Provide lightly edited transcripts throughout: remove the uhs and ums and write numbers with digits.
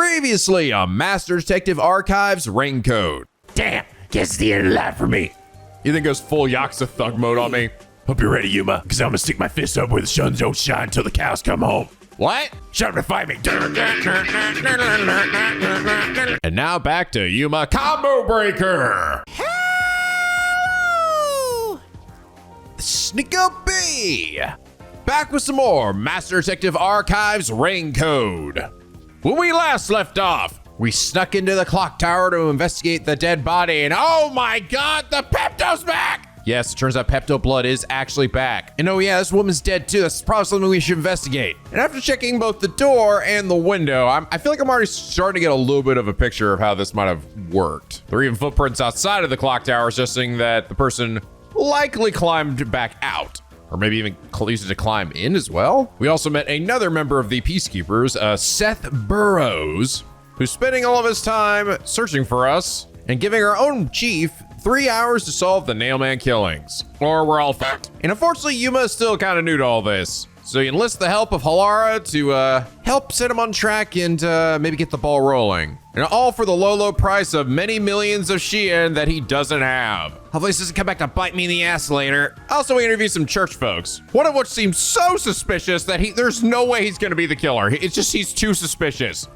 Previously on Master Detective Archives Ring Code. Damn, guess the end of life for me. You think goes full Yakuza thug mode on me? Hope you're ready, Yuma, because I'm gonna stick my fist up where the sun don't shine until the cows come home. What? Shut up and fight me. And now back to Yuma Combo Breaker. Hello! NicoB! Back with some more Master Detective Archives Ring Code. When we last left off, we snuck into the clock tower to investigate the dead body, and oh my god, the Pepto's back! Yes, it turns out Pepto blood is actually back. And oh yeah, this woman's dead too. That's probably something we should investigate. And after checking both the door and the window, I feel like I'm already starting to get a little bit of a picture of how this might have worked. There are even footprints outside of the clock tower suggesting that the person likely climbed back out. Or maybe even used it to climb in as well. We also met another member of the Peacekeepers, Seth Burrows, who's spending all of his time searching for us and giving our own chief 3 hours to solve the Nailman killings. Or we're all fucked. And unfortunately, Yuma is still kind of new to all this. So you enlist the help of Halara to help set him on track and maybe get the ball rolling. And all for the low price of many millions of Shien that he doesn't have. Hopefully this doesn't come back to bite me in the ass later. Also, we interviewed some church folks, one of which seems so suspicious that there's no way he's gonna be the killer. It's just he's too suspicious.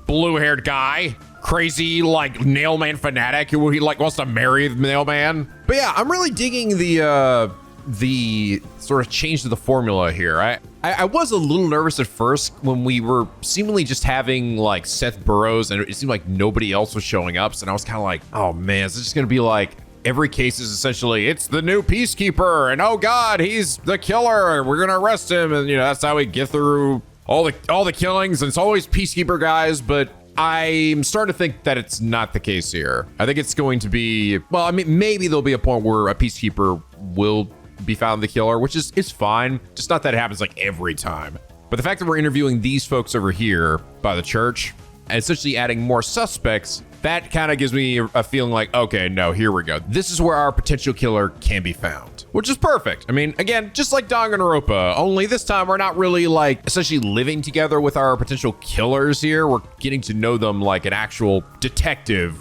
Blue-haired guy, crazy like Nailman fanatic who he like wants to marry the Nailman. But yeah, I'm really digging the sort of change to the formula here. I was a little nervous at first when we were seemingly just having like Seth Burrows and it seemed like nobody else was showing up. So I was kind of like, oh man, is this just gonna be like every case is essentially it's the new Peacekeeper and oh god, he's the killer and we're gonna arrest him, and you know that's how we get through all the killings, and it's always Peacekeeper guys. But I'm starting to think that it's not the case here. I think it's going to be, well, I mean, maybe there'll be a point where a Peacekeeper will be found the killer, which is fine. Just not that it happens like every time. But the fact that we're interviewing these folks over here by the church and essentially adding more suspects, that kind of gives me a feeling like, okay, no, here we go. This is where our potential killer can be found, which is perfect. I mean, again, just like Danganronpa, only this time we're not really like essentially living together with our potential killers here. We're getting to know them like an actual detective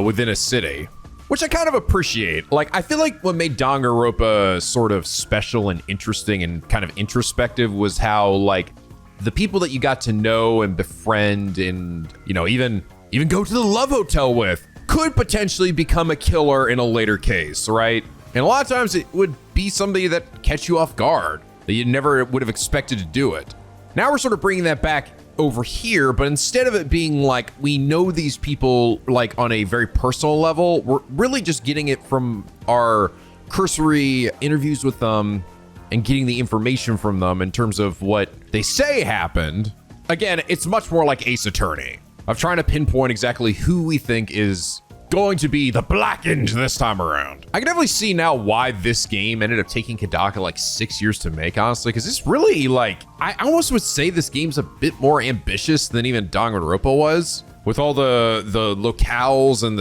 within a city, which I kind of appreciate. Like, I feel like what made Danganronpa sort of special and interesting and kind of introspective was how like the people that you got to know and befriend and, you know, even go to the love hotel with could potentially become a killer in a later case, right? And a lot of times it would be somebody that catch you off guard, that you never would have expected to do it. Now we're sort of bringing that back over here, but instead of it being like we know these people like on a very personal level, we're really just getting it from our cursory interviews with them and getting the information from them in terms of what they say happened. Again, it's much more like Ace Attorney of trying to pinpoint exactly who we think is going to be the blackened this time around. I can definitely see now why this game ended up taking Kodaka like 6 years to make, honestly, because it's really like, I almost would say this game's a bit more ambitious than even Danganronpa was, with all the locales and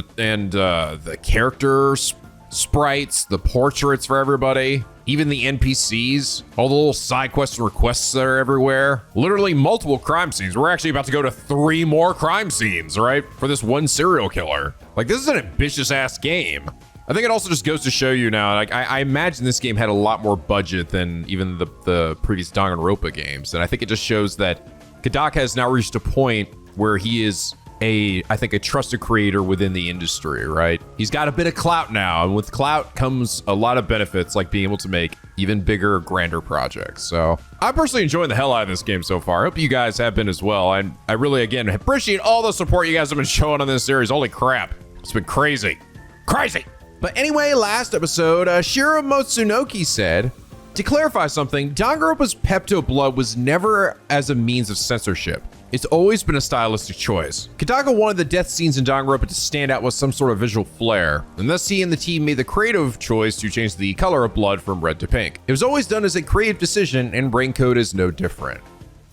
the characters, sprites, the portraits for everybody, even the NPCs, all the little side quests and requests that are everywhere. Literally multiple crime scenes. We're actually about to go to 3 more crime scenes, right? For this one serial killer. Like, this is an ambitious ass game. I think it also just goes to show you now, like, I imagine this game had a lot more budget than even the previous Danganronpa games. And I think it just shows that Kodaka has now reached a point where he is I think a trusted creator within the industry, right? He's got a bit of clout now, and with clout comes a lot of benefits, like being able to make even bigger, grander projects. So I'm personally enjoying the hell out of this game so far. I hope you guys have been as well. And I really, again, appreciate all the support you guys have been showing on this series. Holy crap. It's been crazy. Crazy. But anyway, last episode, Shiro Motsunoki said, to clarify something, Danganronpa's Pepto blood was never as a means of censorship. It's always been a stylistic choice. Kodaka wanted the death scenes in Danganronpa to stand out with some sort of visual flair, and thus he and the team made the creative choice to change the color of blood from red to pink. It was always done as a creative decision, and Ring Code is no different.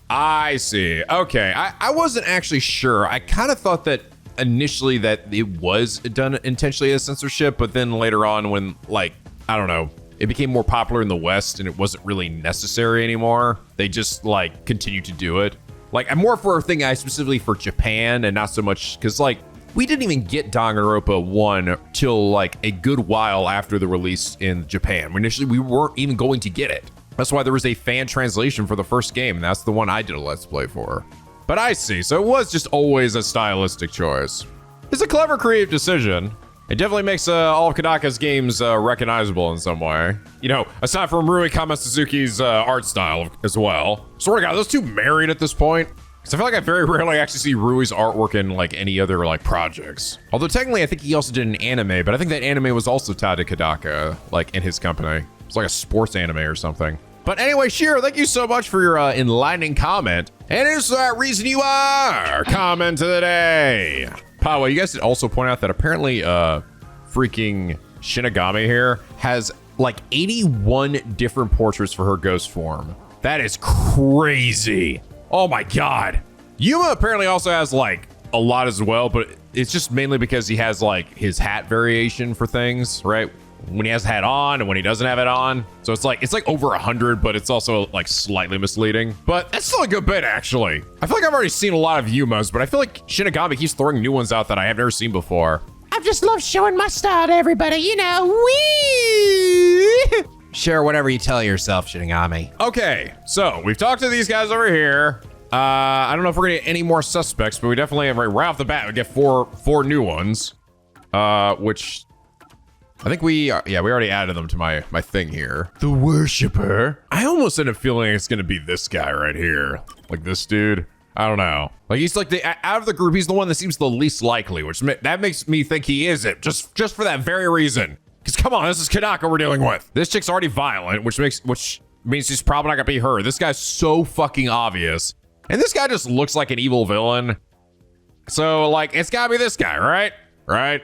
I see. Okay, I wasn't actually sure. I kind of thought that initially that it was done intentionally as censorship, but then later on when, like, I don't know, it became more popular in the West and it wasn't really necessary anymore, they just, like, continued to do it. Like, I'm more for a thing I specifically for Japan and not so much because, like, we didn't even get Danganronpa 1 till like a good while after the release in Japan. Initially, we weren't even going to get it. That's why there was a fan translation for the first game, and that's the one I did a Let's Play for. But I see, so it was just always a stylistic choice. It's a clever creative decision. It definitely makes all of Kodaka's games recognizable in some way. You know, aside from Rui Kamasuzuki's art style as well. Swear to God, those two married at this point? Because I feel like I very rarely actually see Rui's artwork in like any other like projects. Although technically I think he also did an anime, but I think that anime was also tied to Kodaka, like in his company. It's like a sports anime or something. But anyway, Shiro, thank you so much for your enlightening comment. And it's that reason you are comment of the day. Pawa, you guys did also point out that apparently freaking Shinigami here has like 81 different portraits for her ghost form. That is crazy. Oh my God. Yuma apparently also has like a lot as well, but it's just mainly because he has like his hat variation for things, right? When he has the hat on and when he doesn't have it on. So it's like over 100, but it's also like slightly misleading. But that's still a good bit, actually. I feel like I've already seen a lot of Yumas, but I feel like Shinigami keeps throwing new ones out that I have never seen before. I just love showing my style to everybody, you know. Wee! Share whatever you tell yourself, Shinigami. Okay, so we've talked to these guys over here. I don't know if we're gonna get any more suspects, but we definitely have right off the bat, we get four new ones. Which I think we already added them to my thing here. The Worshipper. I almost end up feeling it's gonna be this guy right here. Like this dude. I don't know. Like he's like out of the group, he's the one that seems the least likely, which that makes me think he is it. Just for that very reason. Because come on, this is Kodaka we're dealing with. This chick's already violent, which means she's probably not gonna be her. This guy's so fucking obvious. And this guy just looks like an evil villain. So like, it's gotta be this guy, right? Right?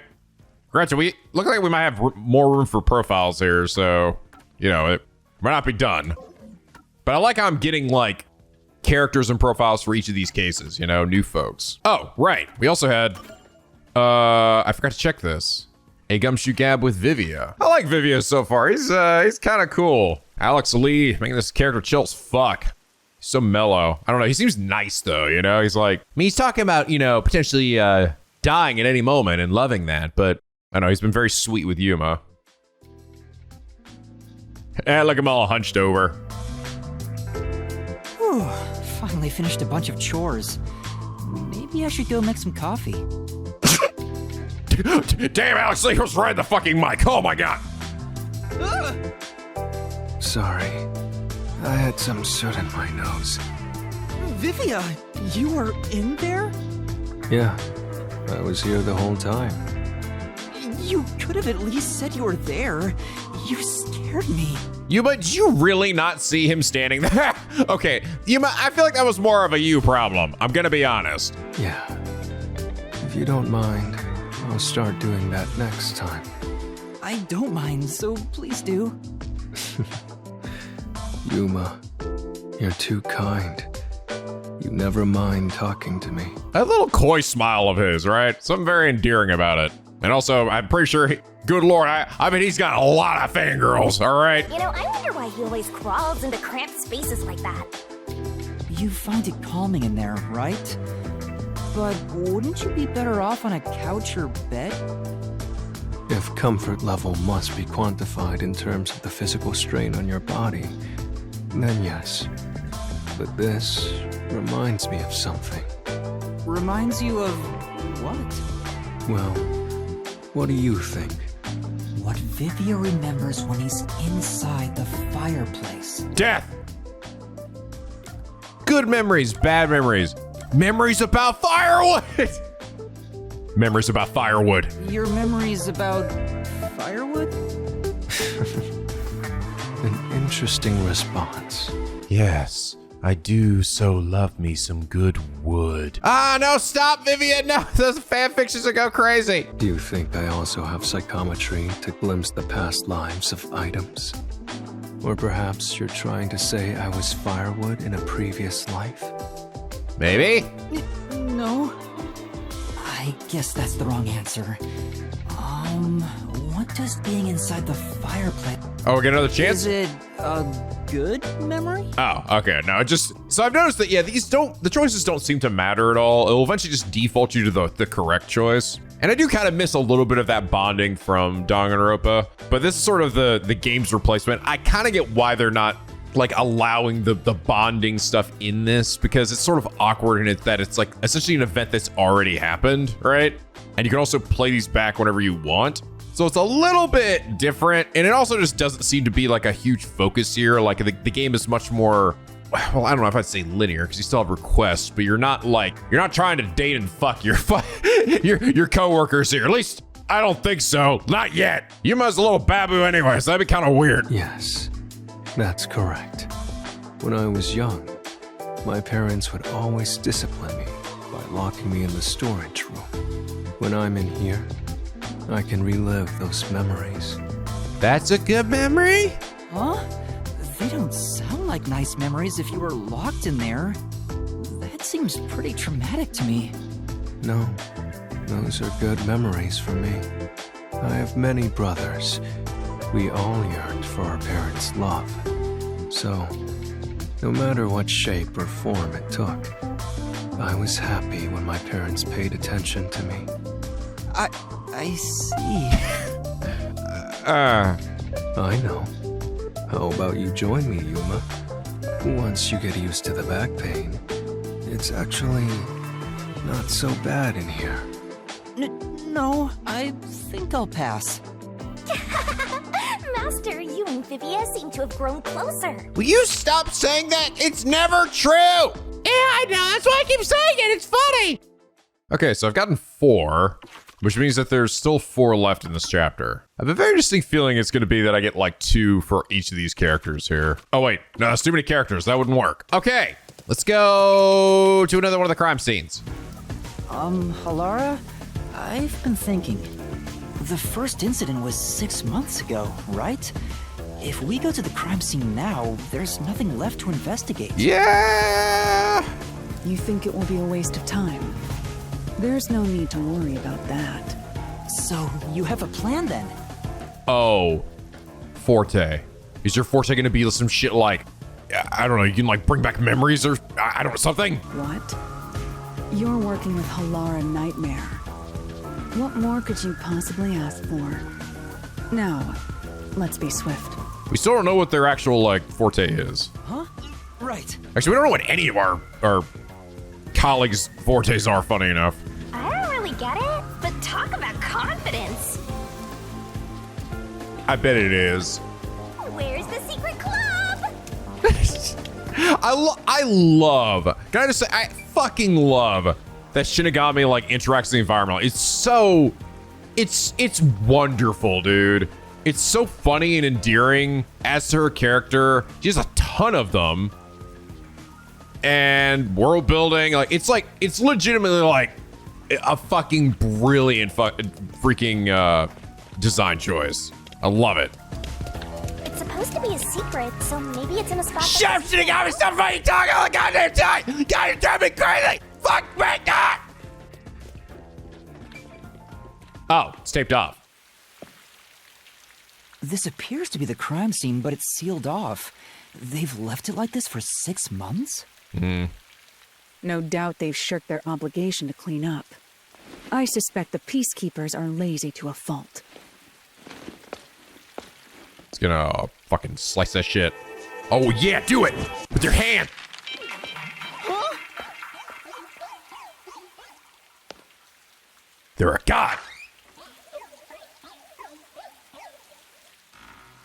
Gretchen, we look like we might have more room for profiles here, so, you know, it might not be done. But I like how I'm getting like characters and profiles for each of these cases, you know, new folks. Oh, right. We also had, I forgot to check this. A gumshoe gab with Vivia. I like Vivia so far. He's kind of cool. Alex Lee making this character chill as fuck. He's so mellow. I don't know. He seems nice though, you know? He's like, I mean, he's talking about, you know, potentially dying at any moment and loving that, but I don't know, he's been very sweet with Yuma. Look at him all hunched over. Whew, finally finished a bunch of chores. Maybe I should go make some coffee. Damn, Alex Lee was right in the fucking mic. Oh my God. Sorry. I had some soot in my nose. Vivia, you were in there? Yeah, I was here the whole time. You could have at least said you were there. You scared me. Yuma, did you really not see him standing there? Okay, Yuma, I feel like that was more of a you problem. I'm gonna be honest. Yeah. If you don't mind, I'll start doing that next time. I don't mind, so please do. Yuma, you're too kind. You never mind talking to me. That little coy smile of his, right? Something very endearing about it. And also, I'm pretty sure, good Lord, I mean, he's got a lot of fangirls, all right? You know, I wonder why he always crawls into cramped spaces like that. You find it calming in there, right? But wouldn't you be better off on a couch or bed? If comfort level must be quantified in terms of the physical strain on your body, then yes. But this reminds me of something. Reminds you of what? Well, what do you think? What Vivia remembers when he's inside the fireplace. Death! Good memories, bad memories. Memories about firewood! Memories about firewood. Your memories about firewood? An interesting response. Yes, I do so love me some good wood. Ah, no, stop, Vivian! No, those fanfictions will go crazy. Do you think I also have psychometry to glimpse the past lives of items? Or perhaps you're trying to say I was firewood in a previous life? Maybe? No. I guess that's the wrong answer. What does being inside the fireplace... Oh, we get another chance? Is it a good memory? Oh, okay. No, it just, so I've noticed that, yeah, the choices don't seem to matter at all. It'll eventually just default you to the correct choice. And I do kind of miss a little bit of that bonding from Danganronpa, but this is sort of the game's replacement. I kind of get why they're not like allowing the bonding stuff in this, because it's sort of awkward in it that it's like essentially an event that's already happened, right? And you can also play these back whenever you want. So it's a little bit different, and it also just doesn't seem to be like a huge focus here. Like the game is much more, well, I don't know if I'd say linear, because you still have requests, but you're not trying to date and fuck your coworkers here. At least I don't think so. Not yet. Yuma's a little babu anyway, so that'd be kind of weird. Yes, that's correct. When I was young, my parents would always discipline me by locking me in the storage room. When I'm in here, I can relive those memories. That's a good memory? Huh? They don't sound like nice memories if you were locked in there. That seems pretty traumatic to me. No, those are good memories for me. I have many brothers. We all yearned for our parents' love. So, no matter what shape or form it took, I was happy when my parents paid attention to me. I see. I know. How about you join me, Yuma? Once you get used to the back pain, it's actually not so bad in here. No, I think I'll pass. Master, you and Vivia seem to have grown closer. Will you stop saying that? It's never true. Yeah, I know. That's why I keep saying it. It's funny. Okay, so I've gotten 4, which means that there's still 4 left in this chapter. I have a very distinct feeling it's going to be that I get like 2 for each of these characters here. Oh wait, no, that's too many characters. That wouldn't work. Okay, let's go to another one of the crime scenes. Halara, I've been thinking. The first incident was 6 months ago, right? If we go to the crime scene now, there's nothing left to investigate. Yeah! You think it will be a waste of time? There's no need to worry about that. So, you have a plan then? Oh, Forte. Is your Forte gonna be some shit like, I don't know, you can like bring back memories or, I don't know, something? What? You're working with Halara Nightmare. What more could you possibly ask for? Now, let's be swift. We still don't know what their actual like Forte is. Huh? Right. Actually, we don't know what any of our colleagues' Fortes are, funny enough. I don't really get it, but talk about confidence. I bet it is. Where's the secret club? I love, can I just say, I fucking love that Shinigami like interacts with the environment. It's so, it's wonderful, dude. It's so funny and endearing as to her character. She has a ton of them. And world building, it's legitimately like a fucking brilliant freaking design choice. I love it. It's supposed to be a secret, so maybe it's in a spot. Shut up, Shinigami! Stop fucking talking all the goddamn time! God, you're driving me crazy! Fuck me, God! Oh, it's taped off. This appears to be the crime scene, but it's sealed off. They've left it like this for 6 months? No doubt they've shirked their obligation to clean up. I suspect the peacekeepers are lazy to a fault. It's gonna fucking slice that shit. Oh yeah, do it! With your hand! Huh? They're a god!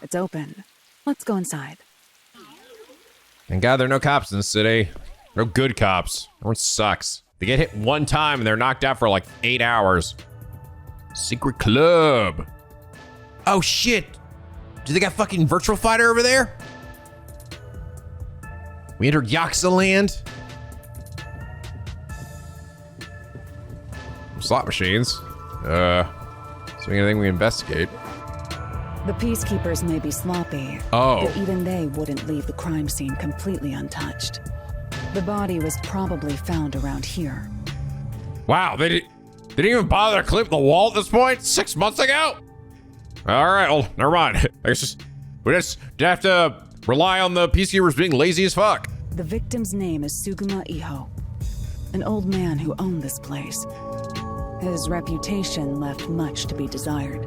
It's open. Let's go inside. Thank God there are no cops in this city. No good cops. Everyone sucks. They get hit one time and they're knocked out for like 8 hours. Secret club. Oh shit. Do they got fucking Virtual Fighter over there? We entered Yakuza land. Slot machines. Is there anything we investigate? The peacekeepers may be sloppy, Oh. but even they wouldn't leave the crime scene completely untouched. The body was probably found around here. Wow, they didn't even bother to clip the wall at this point? 6 months ago? All right, well, never mind. I guess just We just have to rely on the peacekeepers being lazy as fuck. The victim's name is Suguma Iho, an old man who owned this place. His reputation left much to be desired.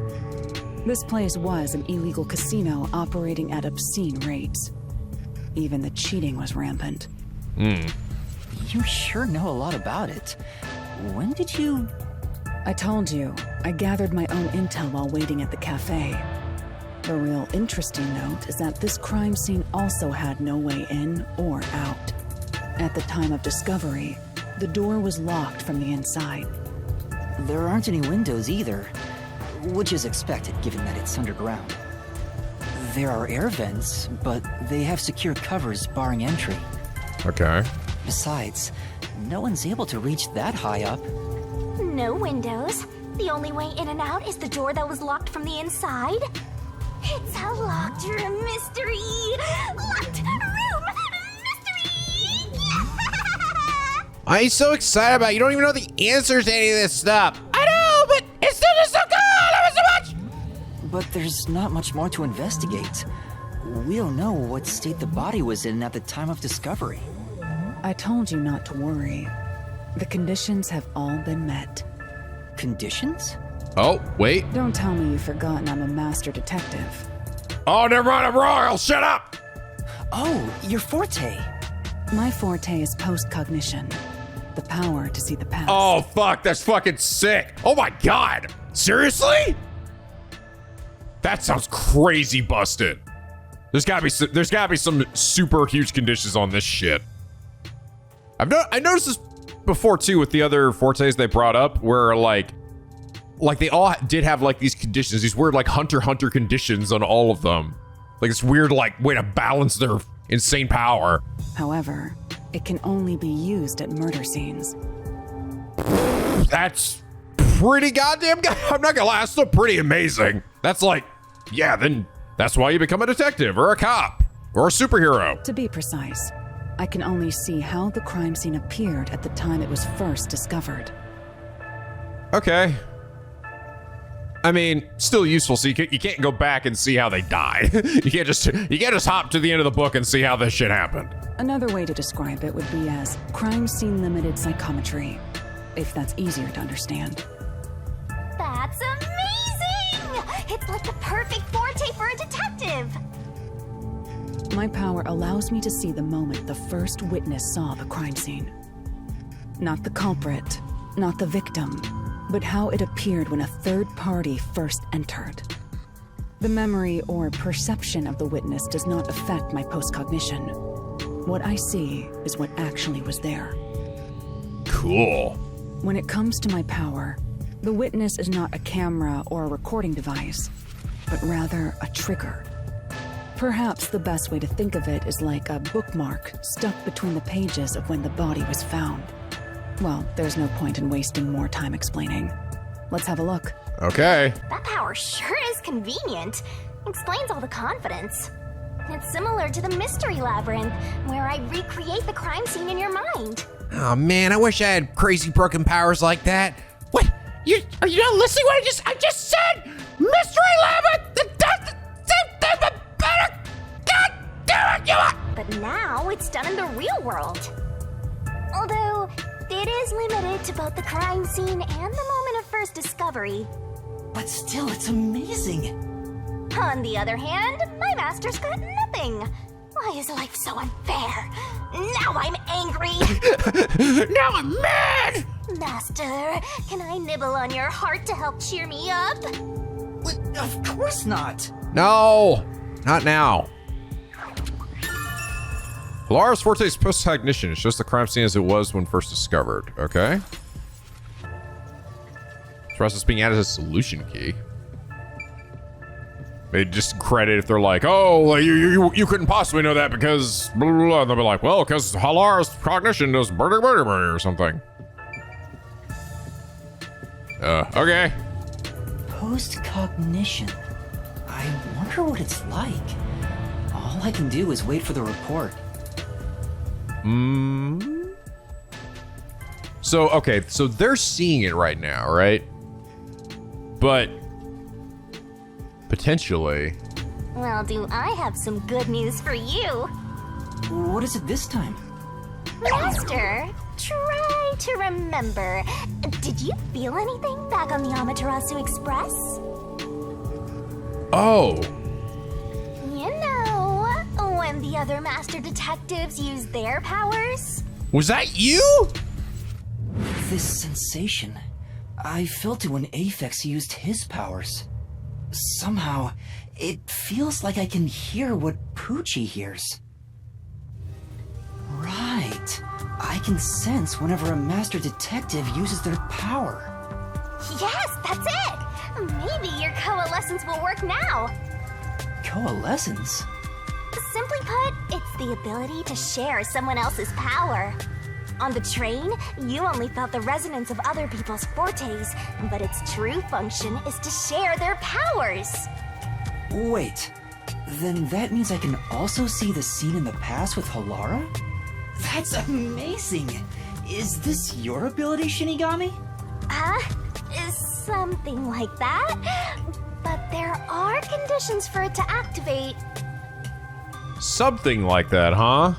This place was an illegal casino operating at obscene rates. Even the cheating was rampant. You sure know a lot about it. When did you... I told you, I gathered my own intel while waiting at the cafe. The real interesting note is that this crime scene also had no way in or out. At the time of discovery, the door was locked from the inside. There aren't any windows either, which is expected given that it's underground. There are air vents, but they have secure covers barring entry. Okay. Besides, no one's able to reach that high up. No windows. The only way in and out is the door that was locked from the inside. It's a locked room mystery. Locked room mystery. I'm so excited about it. You don't even know the answers to any of this stuff. I know, but it's still just so good. I love it so much. But there's not much more to investigate. We don't know what state the body was in at the time of discovery. I told you not to worry. The conditions have all been met. Conditions? Oh, wait. Don't tell me you've forgotten I'm a master detective. Oh, never mind. I'm royal. Shut up. Oh, you're Forte. My forte is post-cognition, the power to see the past. Oh, fuck. That's fucking sick. Oh, my God. Seriously? That sounds crazy busted. There's gotta be some super huge conditions on this shit. I noticed this before too with the other Fortes they brought up, where like they all did have like these conditions, these weird like hunter conditions on all of them. Like this weird like way to balance their insane power. However, it can only be used at murder scenes. That's pretty goddamn good. I'm not gonna lie, that's still pretty amazing. That's like, yeah, then that's why you become a detective or a cop or a superhero. To be precise, I can only see how the crime scene appeared at the time it was first discovered. Okay. I mean, still useful. So you can't go back and see how they died. You can't just hop to the end of the book and see how this shit happened. Another way to describe it would be as crime scene limited psychometry, if that's easier to understand. That's amazing! It's like the perfect forte for a detective. My power allows me to see the moment the first witness saw the crime scene. Not the culprit, not the victim, but how it appeared when a third party first entered. The memory or perception of the witness does not affect my post-cognition. What I see is what actually was there. Cool. When it comes to my power, the witness is not a camera or a recording device, but rather a trigger. Perhaps the best way to think of it is like a bookmark stuck between the pages of when the body was found. Well, there's no point in wasting more time explaining. Let's have a look. Okay. That power sure is convenient. Explains all the confidence. It's similar to the Mystery Labyrinth, where I recreate the crime scene in your mind. Oh man, I wish I had crazy broken powers like that. What? Are you not listening to what I just said? Mystery Labyrinth! God damn it, Yuma! But now it's done in the real world. Although, it is limited to both the crime scene and the moment of first discovery. But still, it's amazing. On the other hand, my master's got nothing. Why is life so unfair? Now I'm angry. Now I'm mad! Master, can I nibble on your heart to help cheer me up? Of course not. No, not now. Lara's Forte's post-cognition. It's just the crime scene as it was when first discovered. Okay. This process being added as a solution key. They just credit if they're like, oh, well, you couldn't possibly know that because blah, blah, blah. And they'll be like, well, because Halara's cognition does murder or something. Okay. Post-cognition. I wonder what it's like. All I can do is wait for the report. So, okay, so they're seeing it right now, right? But potentially, Well, do I have some good news for you. What is it this time? Master, try to remember. Did you feel anything back on the Amaterasu Express? Oh, You know, when the other master detectives used their powers? was that you? This sensation. I felt it when Aphex used his powers. Somehow, it feels like I can hear what Poochie hears. Right. I can sense whenever a master detective uses their power. Yes, that's it! Maybe your coalescence will work now. Coalescence? Simply put, it's the ability to share someone else's power. On the train, you only felt the resonance of other people's fortes, but its true function is to share their powers. Wait, then that means I can also see the scene in the past with Halara? That's amazing! Is this your ability, Shinigami? Something like that. But there are conditions for it to activate. Something like that, huh?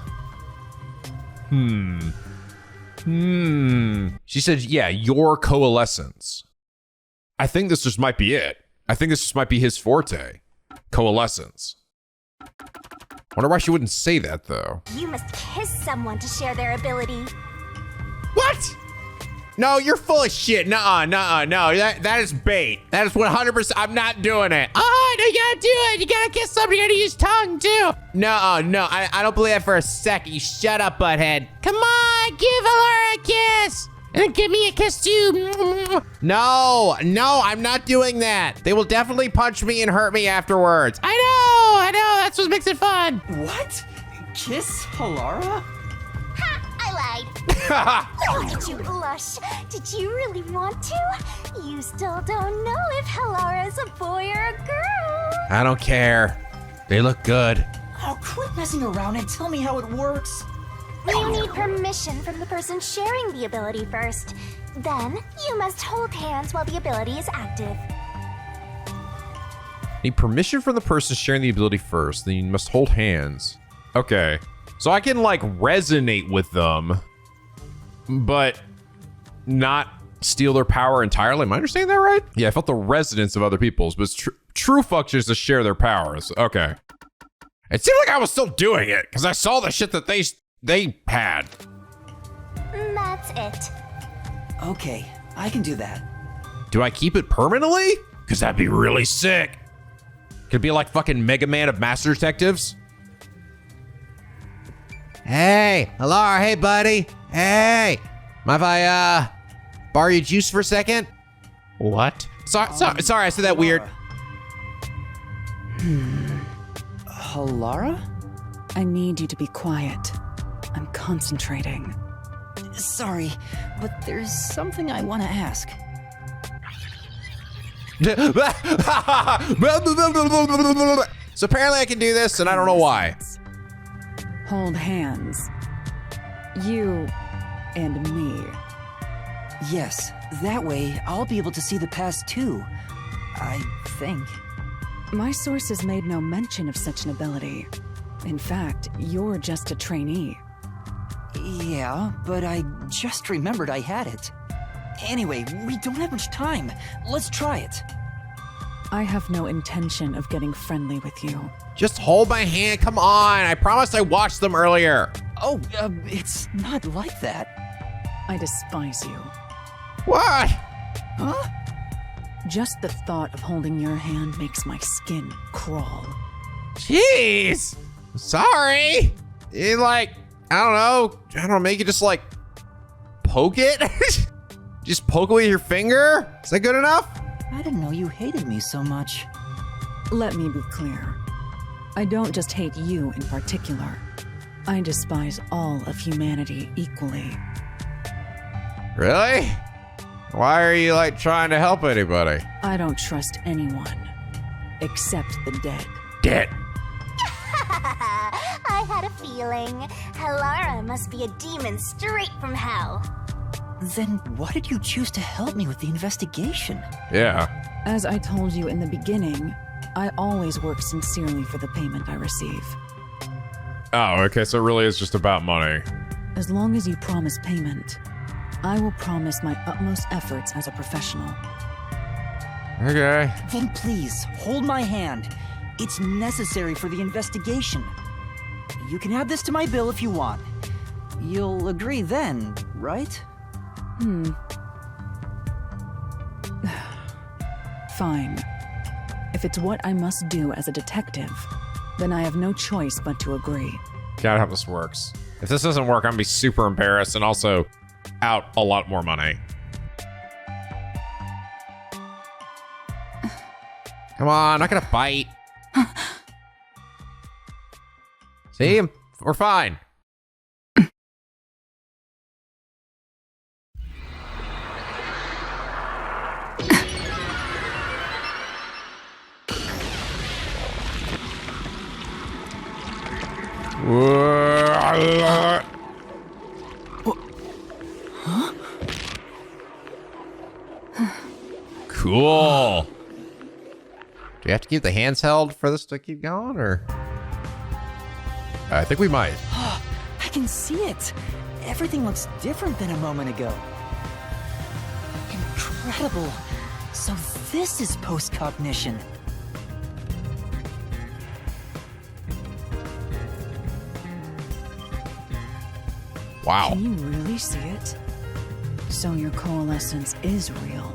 She said, yeah, your coalescence. I think this just might be it. I think this just might be his forte. Coalescence. Wonder why she wouldn't say that, though. You must kiss someone to share their ability. What? No, you're full of shit. Nuh-uh, no. That is bait. That is 100%. I'm not doing it. Oh, no, you gotta do it. You gotta kiss somebody. You gotta use tongue, too. No, I don't believe that for a second. You shut up, butthead. Come on, give Alara a kiss. And then give me a kiss, too. No, I'm not doing that. They will definitely punch me and hurt me afterwards. I know. That's what makes it fun. What? Kiss Halara? I lied. Oh, did you blush? Did you really want to? You still don't know if Halara is a boy or a girl. I don't care. They look good. Oh, quit messing around and tell me how it works. You need permission from the person sharing the ability first. Then, you must hold hands while the ability is active. Need permission from the person sharing the ability first, then you must hold hands. Okay. So I can, like, resonate with them, but not steal their power entirely. Am I understanding that right? Yeah, I felt the resonance of other people's, but it's true function is to share their powers. Okay. It seemed like I was still doing it, because I saw the shit that they had. That's it. Okay, I can do that. Do I keep it permanently? Because that'd be really sick. Could be like fucking Mega Man of Master Detectives. Hey, Halara, hey buddy. Hey. Mind if I borrow your juice for a second? What? Sorry, I said that weird. Halara? I need you to be quiet. I'm concentrating. Sorry, but there's something I want to ask. So apparently I can do this, and I don't know why. Hold hands. You and me. Yes, that way I'll be able to see the past too. I think. My sources made no mention of such an ability. In fact, you're just a trainee. Yeah, but I just remembered I had it. Anyway, we don't have much time. Let's try it. I have no intention of getting friendly with you. Just hold my hand, come on. I promised I watched them earlier. Oh, it's not like that. I despise you. What? Huh? Just the thought of holding your hand makes my skin crawl. Jeez. Sorry. You like, I don't know, make it just like poke it? Just poke it with your finger? Is that good enough? I didn't know you hated me so much. Let me be clear. I don't just hate you in particular. I despise all of humanity equally. Really? Why are you like trying to help anybody? I don't trust anyone. Except the dead. Dead. I had a feeling. Halara must be a demon straight from hell. Then why did you choose to help me with the investigation? Yeah. As I told you in the beginning, I always work sincerely for the payment I receive. Oh, okay, so it really is just about money. As long as you promise payment, I will promise my utmost efforts as a professional. Okay. Then please, hold my hand. It's necessary for the investigation. You can add this to my bill if you want. You'll agree then, right? Fine. If it's what I must do as a detective, then I have no choice but to agree. Gotta hope this works. If this doesn't work, I'm gonna be super embarrassed and also out a lot more money. Come on, not gonna bite. See, we're fine. Cool. Do we have to keep the hands held for this to keep going, or? I think we might. I can see it. Everything looks different than a moment ago. Incredible. So this is post-cognition. Wow. Can you really see it? So your coalescence is real.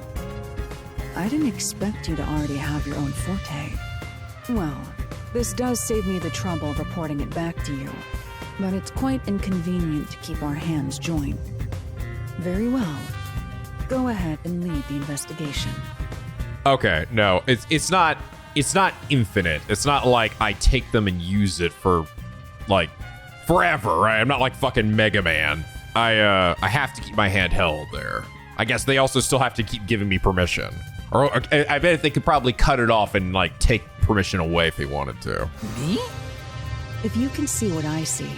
I didn't expect you to already have your own Forte. Well, this does save me the trouble of reporting it back to you, but it's quite inconvenient to keep our hands joined. Very well. Go ahead and lead the investigation. Okay, no, it's not infinite. It's not like I take them and use it for like forever, right? I'm not like fucking Mega Man. I have to keep my hand held there. I guess they also still have to keep giving me permission. Or I bet they could probably cut it off and like take permission away if they wanted to. Me? If you can see what I see,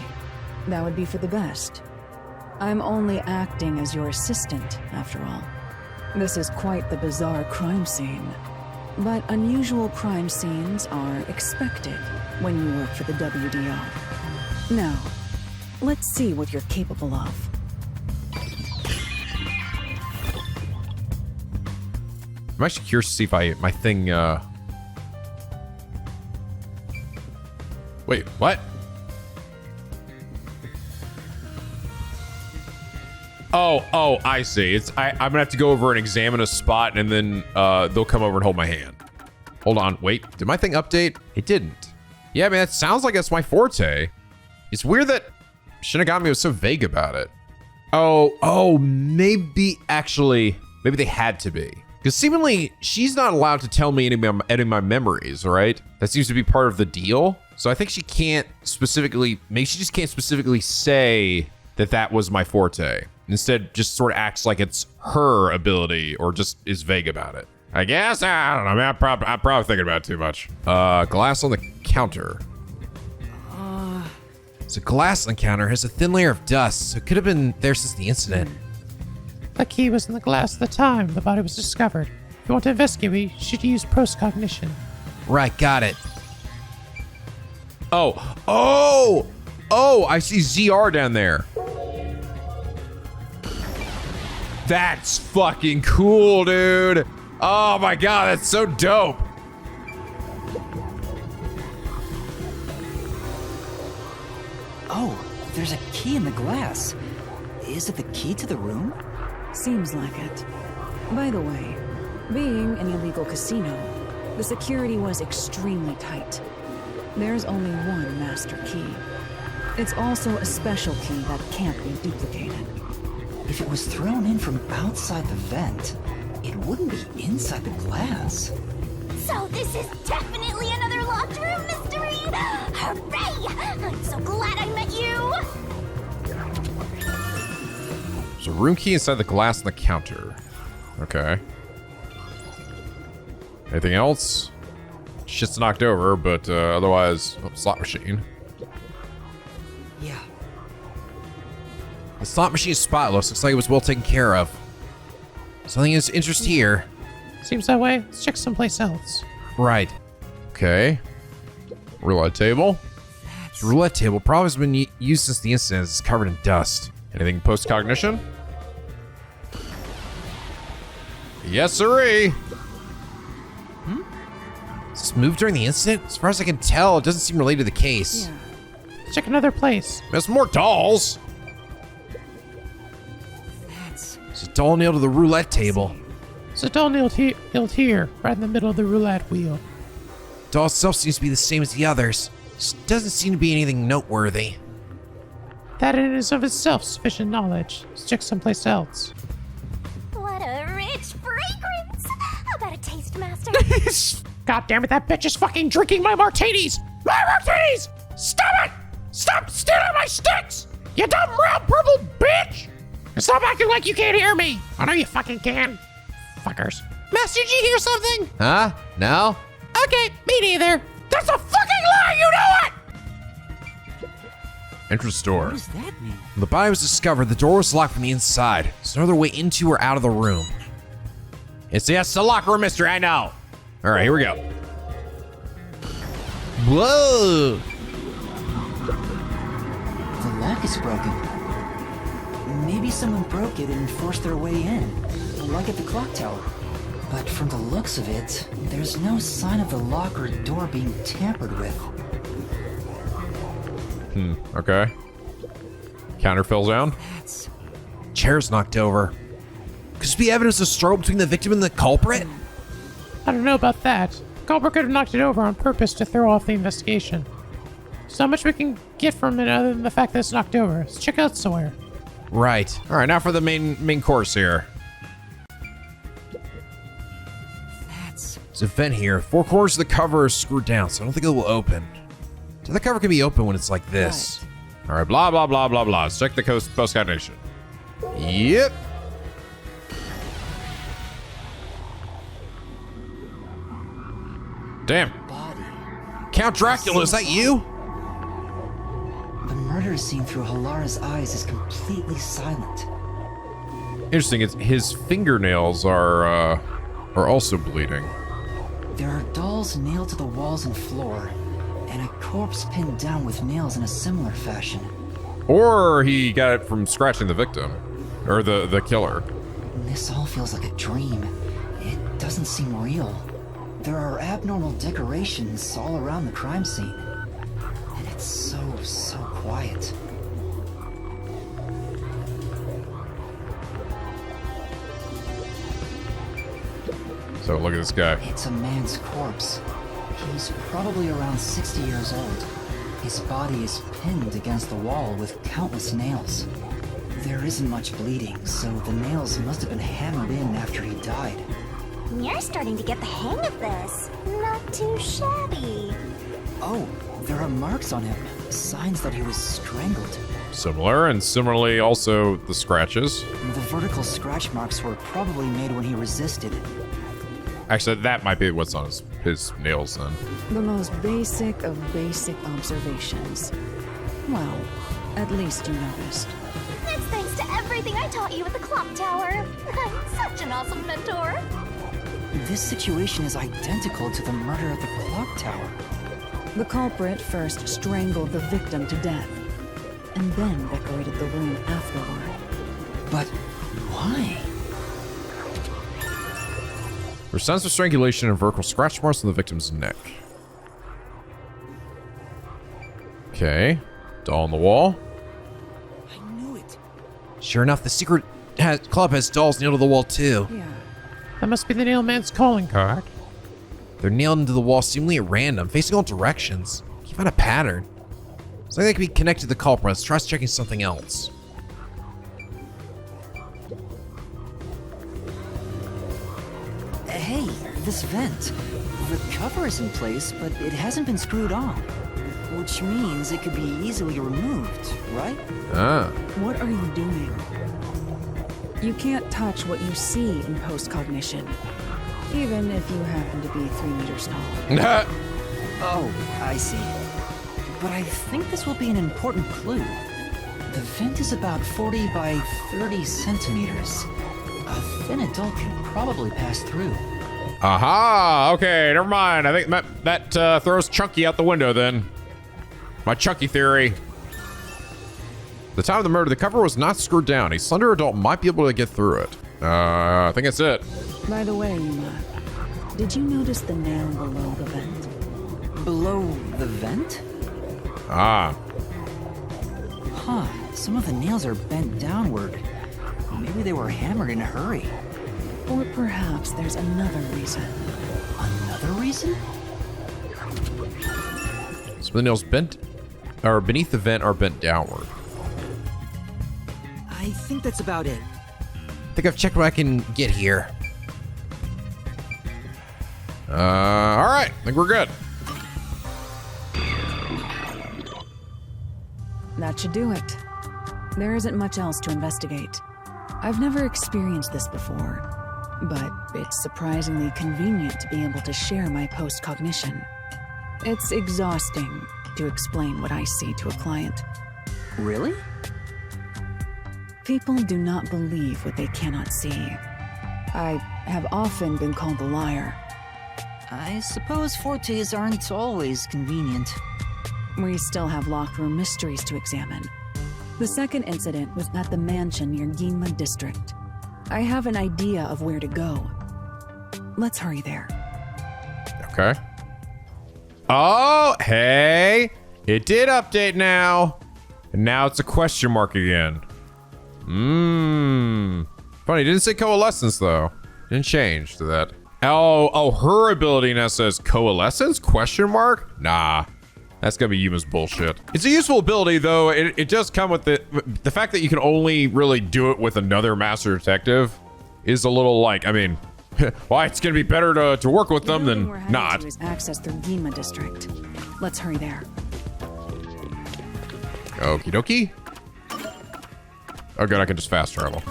that would be for the best. I'm only acting as your assistant, after all. This is quite the bizarre crime scene. But unusual crime scenes are expected when you work for the WDO. Now, let's see what you're capable of. I'm actually curious to see if my thing, Wait, what? Oh, I see. I'm gonna have to go over and examine a spot, and then they'll come over and hold my hand. Hold on, wait. Did my thing update? It didn't. Yeah, I mean, that sounds like that's my Forte. It's weird that Shinigami was so vague about it. Oh, maybe they had to be. Because seemingly, she's not allowed to tell me any of my memories, right? That seems to be part of the deal. So I think she can't specifically, maybe she just can't specifically say that was my Forte. Instead, just sort of acts like it's her ability or just is vague about it. I guess, I don't know, man, I'm probably thinking about it too much. Glass on the counter. So glass on the counter has a thin layer of dust, so it could have been there since the incident. The key was in the glass at the time the body was discovered. If you want to investigate, we should use post-cognition. Right, got it. Oh, I see ZR down there. That's fucking cool, dude. Oh my god, that's so dope. Oh, there's a key in the glass. Is it the key to the room? Seems like it. By the way, being an illegal casino, the security was extremely tight. There's only one master key. It's also a special key that can't be duplicated. If it was thrown in from outside the vent, it wouldn't be inside the glass. So this is definitely another locked room mystery! Hooray! I'm so glad I met you! There's a room key inside the glass on the counter. Okay. Anything else? Shit's knocked over, but otherwise, slot machine. Yeah. The slot machine is spotless. Looks like it was well taken care of. Something is interest here. Seems that way. Let's check someplace else. Right. Okay. Roulette table. The roulette table probably has been used since the incident. It's covered in dust. Anything post-cognition? Yes, sirree. Is this moved during the incident? As far as I can tell, it doesn't seem related to the case. Yeah. Let's check another place. There's more dolls. There's a doll nailed to the roulette table. It's a doll nailed here, right in the middle of the roulette wheel. The doll itself seems to be the same as the others. Just doesn't seem to be anything noteworthy. That in and of itself sufficient knowledge. Let's check someplace else. What a rich fragrance! How about a taste, Master? God damn it, that bitch is fucking drinking my martinis! My martinis! Stop it! Stop stealing my sticks! You dumb round purple bitch! And stop acting like you can't hear me! I know you fucking can. Fuckers. Master, did you hear something? Huh? No? Okay, me neither. That's a fucking lie, you know it! Entrance door. What does that mean? When the body was discovered, the door was locked from the inside. There's no other way into or out of the room. It's the locker room mystery, I know. All right, here we go. Whoa! The lock is broken. Maybe someone broke it and forced their way in, like at the clock tower. But from the looks of it, there's no sign of the lock or door being tampered with. Okay. Counter fell down. That's... Chair's knocked over. Could this be evidence of struggle between the victim and the culprit? I don't know about that. Culprit could have knocked it over on purpose to throw off the investigation. There's not much we can get from it other than the fact that it's knocked over. Let's check out somewhere. Right. All right, now for the main course here. That's... There's a vent here. 4 corners of the cover are screwed down, so I don't think it will open. So the cover can be open when it's like this. All right, blah, blah, blah, blah, blah. Let's check the post-cognition. Yep. Damn. body. Count Dracula, is that you? The murder scene through Halara's eyes is completely silent. Interesting, his fingernails are also bleeding. There are dolls nailed to the walls and floor, and a corpse pinned down with nails in a similar fashion. Or he got it from scratching the victim. Or the killer. This all feels like a dream. It doesn't seem real. There are abnormal decorations all around the crime scene. And it's so quiet. So look at this guy. It's a man's corpse. He's probably around 60 years old. His body is pinned against the wall with countless nails. There isn't much bleeding, so the nails must have been hammered in after he died. You're starting to get the hang of this. Not too shabby. Oh, there are marks on him, signs that he was strangled. Similar, and similarly also the scratches. The vertical scratch marks were probably made when he resisted. Actually, that might be what's on his nails then. The most basic of basic observations. Well, at least you noticed. That's thanks to everything I taught you at the clock tower. I'm such an awesome mentor. This situation is identical to the murder at the clock tower. The culprit first strangled the victim to death, and then decorated the room afterward. But why? There's signs of strangulation and vertical scratch marks on the victim's neck. Okay. Doll on the wall. I knew it. Sure enough, the secret club has dolls nailed to the wall too. Yeah. That must be the nail man's calling card. They're nailed into the wall seemingly at random, facing all directions. Can you find a pattern? Something that could be connected to the culprit. Let's try checking something else. Hey, this vent. The cover is in place, but it hasn't been screwed on. Which means it could be easily removed, right? Ah. What are you doing? You can't touch what you see in post-cognition, even if you happen to be 3 meters tall. Oh, I see. But I think this will be an important clue. The vent is about 40 by 30 centimeters. A thin adult can probably pass through. Aha! Okay, never mind. I think that throws Chunky out the window then. My Chunky theory. At the time of the murder, the cover was not screwed down. A slender adult might be able to get through it. I think that's it. By the way, Yuma, did you notice the nail below the vent? Below the vent? Ah. Huh, some of the nails are bent downward. Maybe they were hammered in a hurry. Or perhaps there's another reason. Another reason? Some of the nails bent, or beneath the vent are bent downward. I think that's about it. I think I've checked what I can get here. All right, I think we're good. That should do it. There isn't much else to investigate. I've never experienced this before, but it's surprisingly convenient to be able to share my post-cognition. It's exhausting to explain what I see to a client. Really? People do not believe what they cannot see. I have often been called a liar. I suppose Fortes aren't always convenient. We still have locked room mysteries to examine. The second incident was at the mansion near Yuma District. I have an idea of where to go. Let's hurry there. Okay. Oh, hey, it did update now. And now it's a question mark again. Funny, didn't say coalescence though. Didn't change to that. Oh, her ability now says coalescence? Question mark? Nah. That's gonna be Yuma's bullshit. It's a useful ability though. It does come with the fact that you can only really do it with another master detective is a little like, I mean, why it's gonna be better to work with them than not. Is access through Yuma District. Let's hurry there. Okie dokie. Oh good, I can just fast travel.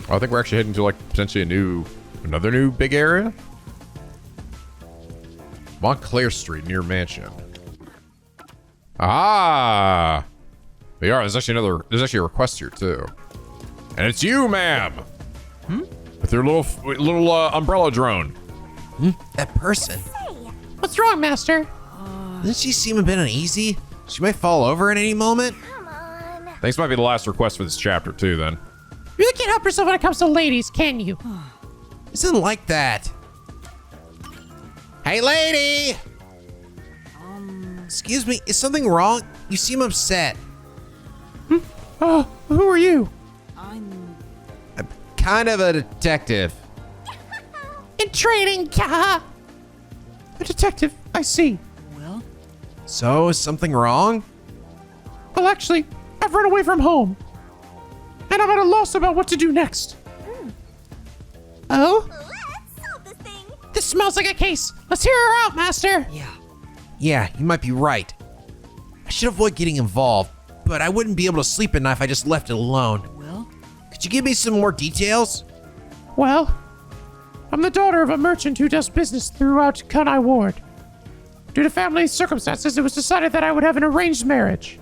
Oh, I think we're actually heading to like potentially another new big area. Montclair Street near mansion. Ah, we are. There's actually a request here too, and it's you, ma'am. With your little umbrella drone. That person. What's wrong, Master? Doesn't she seem a bit uneasy? She might fall over at any moment. Come on. Thanks might be the last request for this chapter too. Then. You really can't help yourself when it comes to ladies, can you? Isn't like that. Hey, lady! Excuse me, is something wrong? You seem upset. Oh, who are you? I'm Kind of a detective. In training, haha. A detective, I see. well. So, is something wrong? Well, actually, I've run away from home. And I'm at a loss about what to do next. Oh? Let's solve this thing. This smells like a case. Let's hear her out, Master. Yeah, you might be right. I should avoid getting involved, but I wouldn't be able to sleep at night if I just left it alone. Well, Could you give me some more details? Well, I'm the daughter of a merchant who does business throughout Kanai Ward. Due to family circumstances, it was decided that I would have an arranged marriage.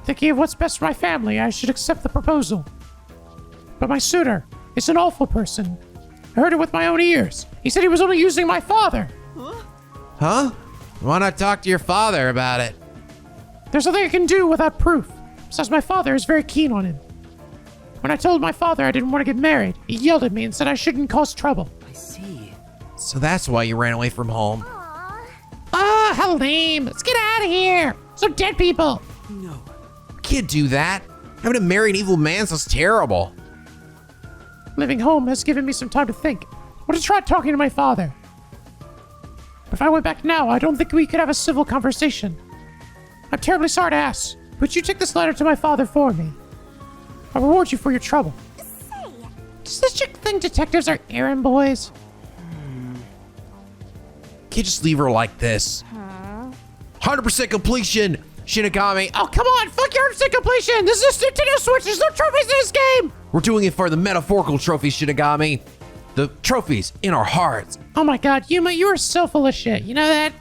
Thinking of what's best for my family, I should accept the proposal. But my suitor is an awful person. I heard it with my own ears. He said he was only using my father. Huh? Why not talk to your father about it? There's nothing I can do without proof, besides my father is very keen on him. When I told my father I didn't want to get married, he yelled at me and said I shouldn't cause trouble. I see. So that's why you ran away from home. Aw. Ah, how lame. Let's get out of here. Some dead people. No. Can't do that. Having to marry an evil man sounds terrible. Living home has given me some time to think. I want to try talking to my father. But if I went back now, I don't think we could have a civil conversation. I'm terribly sorry to ask, but you take this letter to my father for me. I'll reward you for your trouble. Say, Does this chick think detectives are errand boys? Can't just leave her like this. 100% completion, Shinigami. Oh, come on! Fuck your 100% completion! This is a Nintendo Switch! There's no trophies in this game! We're doing it for the metaphorical trophies, Shinigami. The trophies in our hearts. Oh my god, Yuma, you are so full of shit. You know that?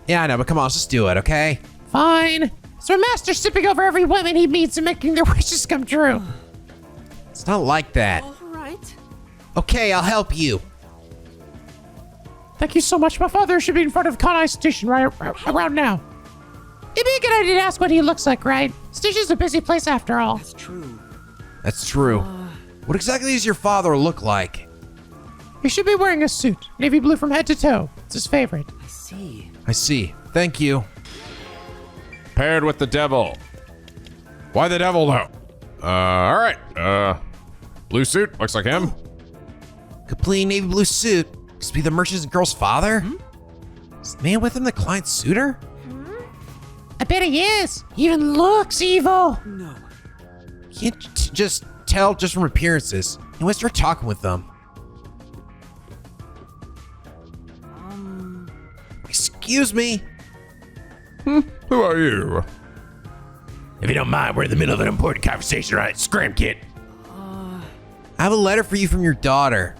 Yeah, I know, but come on, let's just do it, okay? Fine. So Master sipping over every woman he meets and making their wishes come true. It's not like that. All right. Okay, I'll help you. Thank you so much. My father should be in front of Kanai station right around now. It'd be a good idea to ask what he looks like, right? Station's a busy place after all. That's true. That's true. What exactly does your father look like? He should be wearing a suit. Navy blue from head to toe. It's his favorite. I see. I see. Thank you. Paired with the devil. Why the devil though? All right. Blue suit. Looks like him. Complete navy blue suit. Could be the merchant girl's father? Is the man with him the client's suitor? I bet he is. He even looks evil. No. Can't just tell just from appearances. And let's start talking with them. Excuse me. Who are you? If you don't mind, we're in the middle of an important conversation, right? Scram, kid. I have a letter for you from your daughter.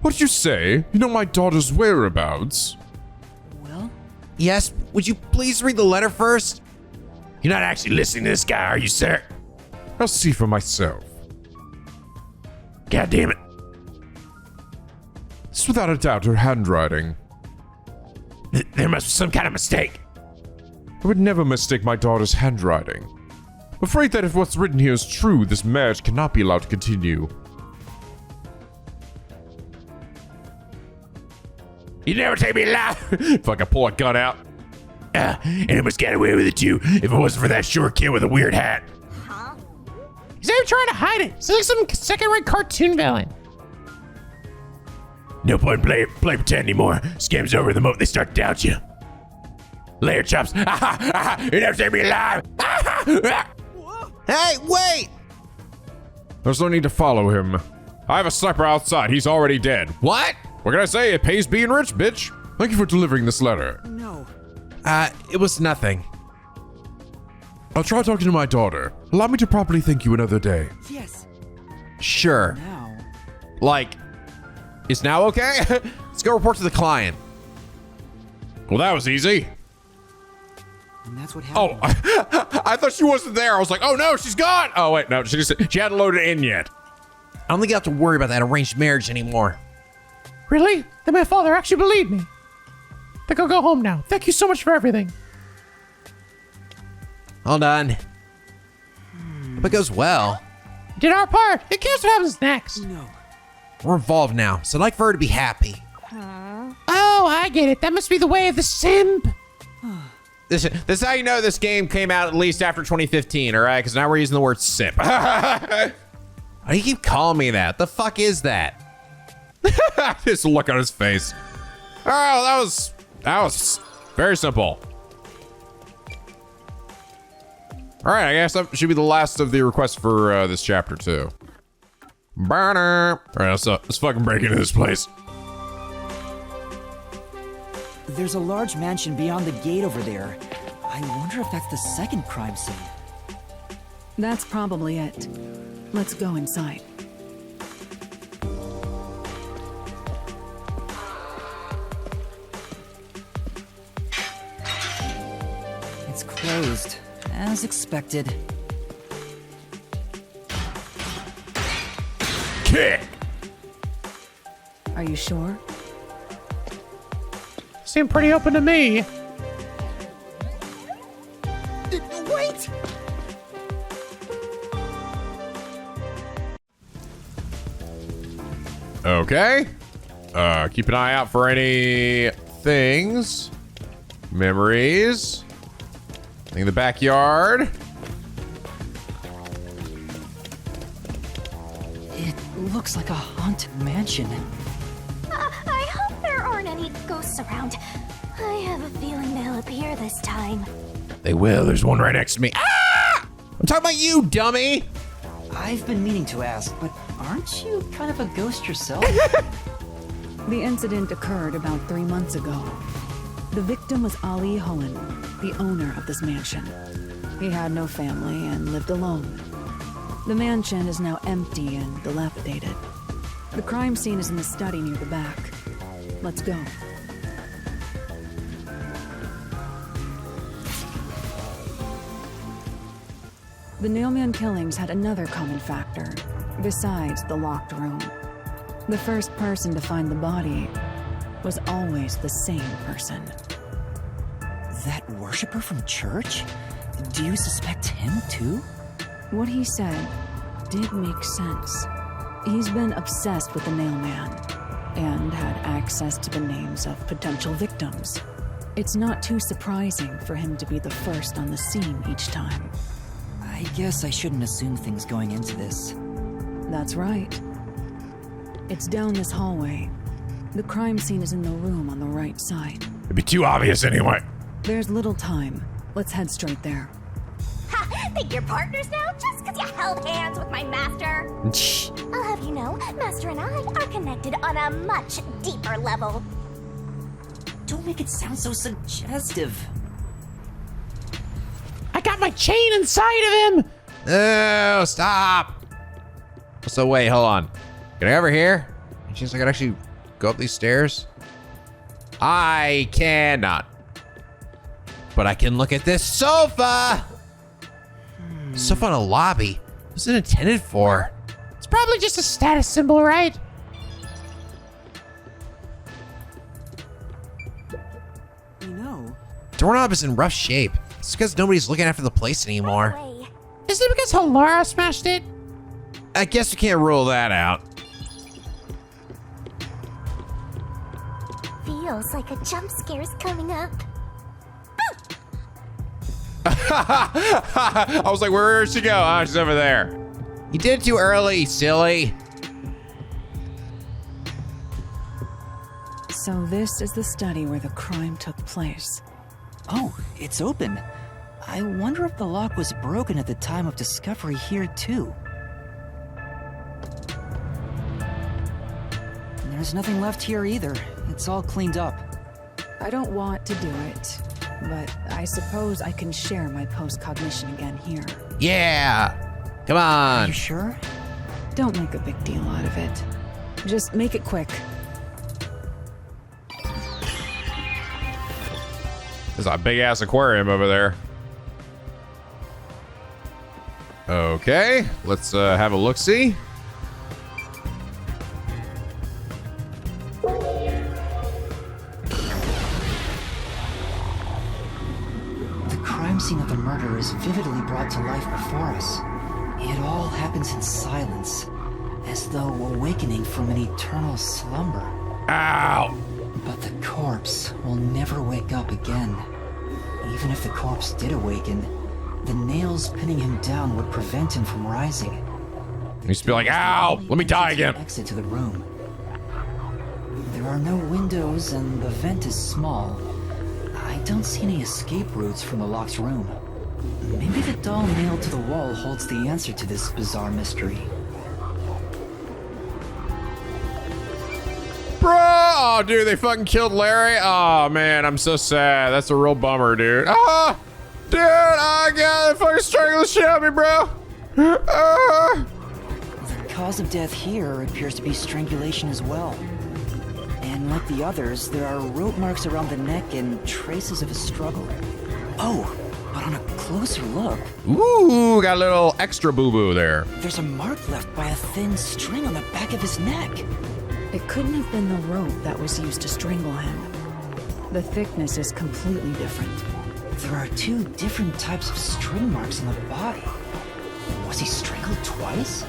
What did you say? You know my daughter's whereabouts? Well? Yes, would you please read the letter first? You're not actually listening to this guy, are you, sir? I'll see for myself. God damn it. It's without a doubt her handwriting. There must be some kind of mistake. I would never mistake my daughter's handwriting. I'm afraid that if what's written here is true, this marriage cannot be allowed to continue. You never take me alive. Fucking pull a gun out. And it must get away with it too, if it wasn't for that short kid with a weird hat. He's even trying to hide it. He's like some second-rate cartoon villain. No point in play pretend anymore. Scam's over the moment they start to doubt you. Layer chops. You never take me alive. Hey, wait! There's no need to follow him. I have a sniper outside. He's already dead. What? What can I say? It pays being rich, bitch. Thank you for delivering this letter. No. It was nothing. I'll try talking to my daughter. Allow me to properly thank you another day. Yes. Sure. Now. Like, is now okay? Let's go report to the client. Well, that was easy. And that's what Oh, happened. I thought she wasn't there. I was like, oh no, she's gone. Oh wait, no, she hadn't loaded in yet. I don't think I have to worry about that arranged marriage anymore. Really? Then my father actually believed me. Think I'll go home now. Thank you so much for everything. All done. Hope it goes well. We did our part. Who cares what happens next? No. We're involved now, so I'd like for her to be happy. Oh, I get it. That must be the way of the simp. This is how you know this game came out at least after 2015, all right? Because now we're using the word simp. Why do you keep calling me that? The fuck is that? Just look on his face. Oh, that was very simple. All right, I guess that should be the last of the requests for this chapter too. Burner. All right, let's fucking break into this place. There's a large mansion beyond the gate over there. I wonder if that's the second crime scene. That's probably it. Let's go inside. It's closed, as expected. Kick! Are you sure? Seemed pretty open to me. Wait! Okay. Keep an eye out for any things. Memories. In the backyard. It looks like a haunted mansion. I hope there aren't any ghosts around. I have a feeling they'll appear this time. They will. There's one right next to me. I'm talking about you, dummy. I've been meaning to ask, but aren't you kind of a ghost yourself? The incident occurred about 3 months ago. The victim was Ali Hohen, the owner of this mansion. He had no family and lived alone. The mansion is now empty and dilapidated. The crime scene is in the study near the back. Let's go. The Nailman killings had another common factor, besides the locked room. The first person to find the body was always the same person. That worshiper from church? Do you suspect him too? What he said did make sense. He's been obsessed with the Nailman and had access to the names of potential victims. It's not too surprising for him to be the first on the scene each time. I guess I shouldn't assume things going into this. That's right. It's down this hallway. The crime scene is in the room on the right side. It'd be too obvious anyway. There's little time. Let's head straight there. Ha! Think you're partners now just because you held hands with my master? I'll have you know, Master and I are connected on a much deeper level. Don't make it sound so suggestive. I got my chain inside of him. No, stop. So wait, hold on. Can I over here? Any chance I could actually go up these stairs? I cannot. But I can look at this sofa. Sofa in a lobby. What's it intended for? It's probably just a status symbol, right? You know, Doorknob is in rough shape. It's because nobody's looking after the place anymore. Wait. Is it because Halara smashed it? I guess we can't rule that out. Feels like a jump scare's coming up. I was like, where did she go? Oh, she's over there. You did it too early, silly. So this is the study where the crime took place. oh, it's open. I wonder if the lock was broken at the time of discovery here too. There's nothing left here either. It's all cleaned up. I don't want to do it, but I suppose I can share my post-cognition again here. Yeah. Come Are on. you sure? Don't make a big deal out of it. Just make it quick. There's a big ass aquarium over there. Okay, let's have a look-see. The crime scene of the murder is vividly brought to life before us. It all happens in silence, as though awakening from an eternal slumber. Ow! But the corpse will never wake up again. Even if the corpse did awaken, the nails pinning him down would prevent him from rising. He used to be like, ow, let me die again. Exit to the room. There are no windows and the vent is small. I don't see any escape routes from the locked room. Maybe the doll nailed to the wall holds the answer to this bizarre mystery. Bro, oh, dude, they fucking killed Larry. Oh, man, I'm so sad. That's a real bummer, dude. Ah, dude, oh, God, they fucking strangled the shit out of me, bro. Ah. The cause of death here appears to be strangulation as well. And like the others, there are rope marks around the neck and traces of a struggle. Oh, but on a closer look, Ooh, got a little extra boo-boo there. there's a mark left by a thin string on the back of his neck. It couldn't have been the rope that was used to strangle him. The thickness is completely different. There are two different types of string marks on the body. Was he strangled twice?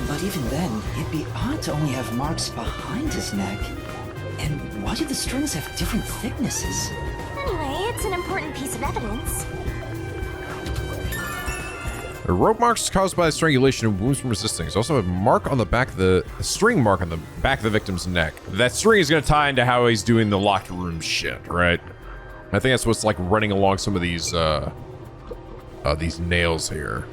But even then, it'd be odd to only have marks behind his neck. And why do the strings have different thicknesses? Anyway, it's an important piece of evidence. The rope marks caused by strangulation and wounds from resisting. There's also a mark on the back of the string mark on the back of the victim's neck. That string is going to tie into how he's doing the locked room shit, right? I think that's what's like running along some of these nails here.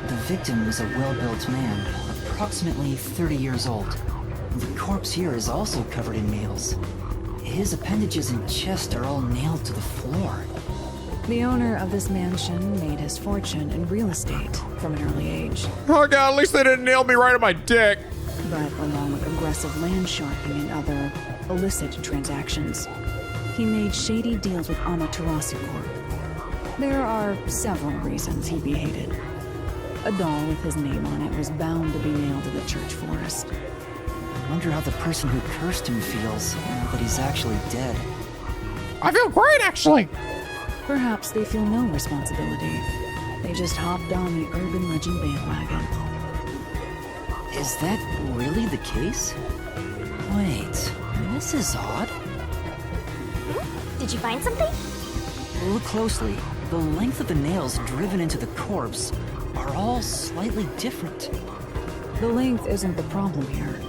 The victim is a well-built man, approximately 30 years old. The corpse here is also covered in nails. His appendages and chest are all nailed to the floor. The owner of this mansion made his fortune in real estate from an early age. Oh, God, at least they didn't nail me right on my dick. But along with aggressive land sharking and other illicit transactions, he made shady deals with Amaterasu Corp. There are several reasons he'd be hated. A doll with his name on it was bound to be nailed to the church forest. wonder how the person who cursed him feels now that he's actually dead. I feel great, actually. Perhaps they feel no responsibility. They just hopped on the urban legend bandwagon. Is that really the case? Wait, this is odd. Did you find something? Look closely. The length of the nails driven into the corpse are all slightly different. The length isn't the problem here.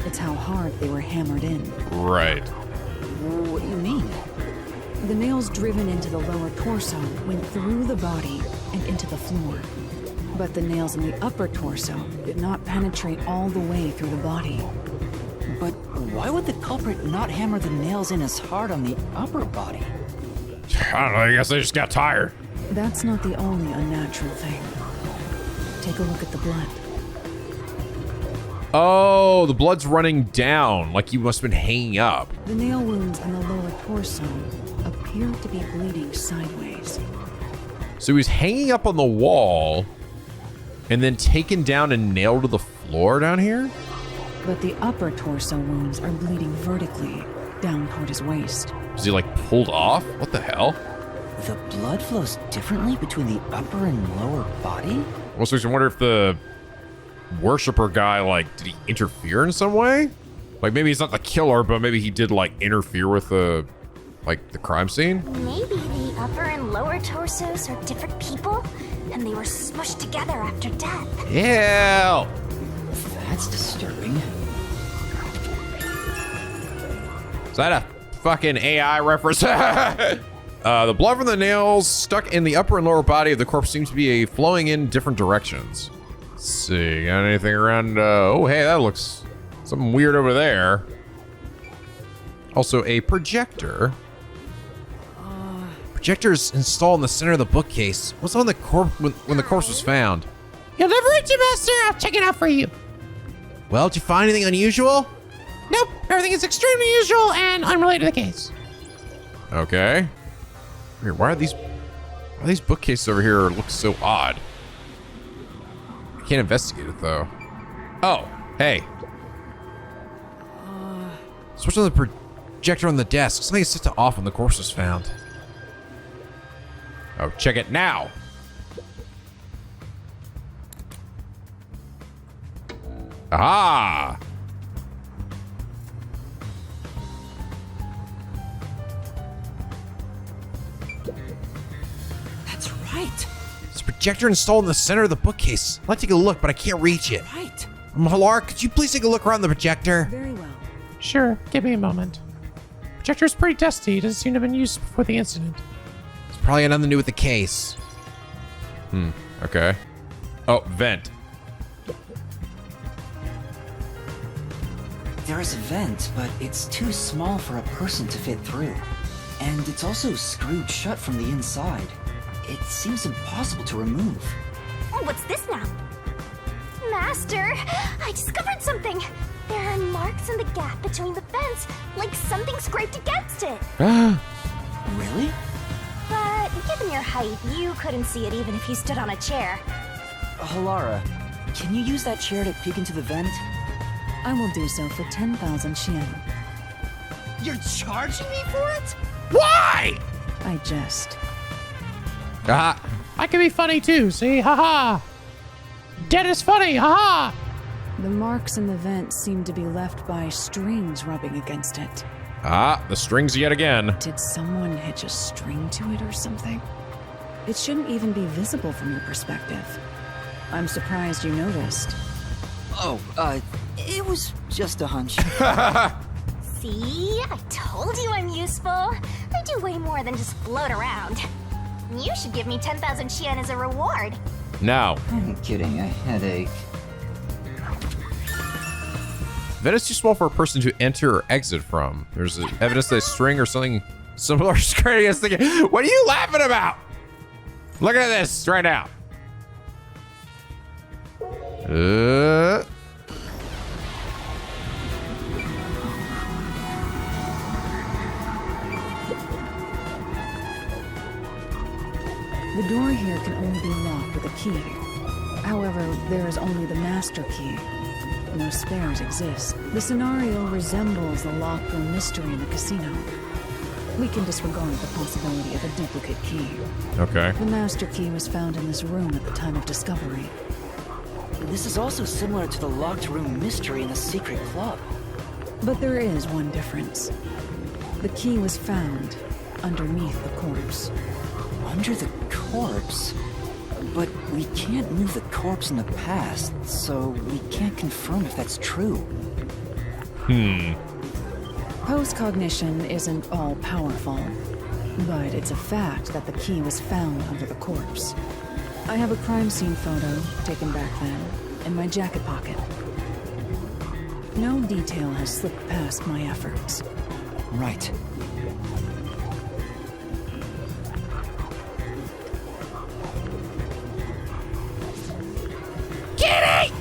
It's how hard they were hammered in. Right. What do you mean? The nails driven into the lower torso went through the body and into the floor. But the nails in the upper torso did not penetrate all the way through the body. But why would the culprit not hammer the nails in as hard on the upper body? I don't know, I guess they just got tired. That's not the only unnatural thing. Take a look at the blood. Oh, the blood's running down, like you must have been hanging up. The nail wounds in the lower torso appear to be bleeding sideways. So he was hanging up on the wall and then taken down and nailed to the floor down here? But the upper torso wounds are bleeding vertically down toward his waist. Is he like pulled off? What the hell? The blood flows differently between the upper and lower body? Also, I wonder if the worshiper guy, like, did he interfere in some way? Like, maybe he's not the killer, but maybe he did, like, interfere with the, like, the crime scene? Maybe the upper and lower torsos are different people, and they were smushed together after death. Yeah. That's disturbing. Is that a fucking AI reference? The blood from the nails stuck in the upper and lower body of the corpse seems to be flowing in different directions. Let's see, got anything around? Oh, hey, that looks something weird over there. Also, a projector. Projector's installed in the center of the bookcase. What's on the corpse when the corpse was found? You'll never reach it, Master. I'll check it out for you. Well, did you find anything unusual? Nope, everything is extremely usual and unrelated to the case. Okay. Weird. Why are these bookcases over here look so odd? I can't investigate it though. Oh, hey. Switch on the projector on the desk. Something is set to off when the corpse was found. Oh, check it now. Aha! That's right. There's a projector installed in the center of the bookcase. I'd like to take a look, but I can't reach it. Right. Halar, could you please take a look around the projector? Very well. Sure, give me a moment. Projector's pretty dusty. It doesn't seem to have been used before the incident. It's probably got nothing to do with the case. Okay. Oh, vent. There is a vent, but it's too small for a person to fit through. And it's also screwed shut from the inside. It seems impossible to remove. Oh, what's this now? Master, I discovered something. There are marks in the gap between the vents, like something scraped against it. Really? But given your height, you couldn't see it even if you stood on a chair. Halara, can you use that chair to peek into the vent? I will do so for 10,000 Shien. You're charging me for it? Why? I jest. Ah. I can be funny too, see? Haha. Dead is funny, haha. The marks in the vent seem to be left by strings rubbing against it. Ah, the strings yet again. Did someone hitch a string to it or something? It shouldn't even be visible from your perspective. I'm surprised you noticed. Oh, it was just a hunch. See? I told you I'm useful. I do way more than just float around. You should give me 10,000 Shien as a reward. No. I'm kidding, a headache. Vent is too small for a person to enter or exit from. There's evidence that a string or something similar is creating us thinking. What are you laughing about? Look at this right now. The door here can only be locked with a key. However, there is only the master key. no spares exist, the scenario resembles the locked room mystery in the casino. We can disregard the possibility of a duplicate key. Okay. The master key was found in this room at the time of discovery. This is also similar to the locked room mystery in the secret club. But there is one difference. The key was found underneath the corpse. Under the corpse? But we can't move the corpse in the past, so we can't confirm if that's true. Post-cognition isn't all-powerful, but it's a fact that the key was found under the corpse. I have a crime scene photo, taken back then, in my jacket pocket. No detail has slipped past my efforts. Right. Kitty!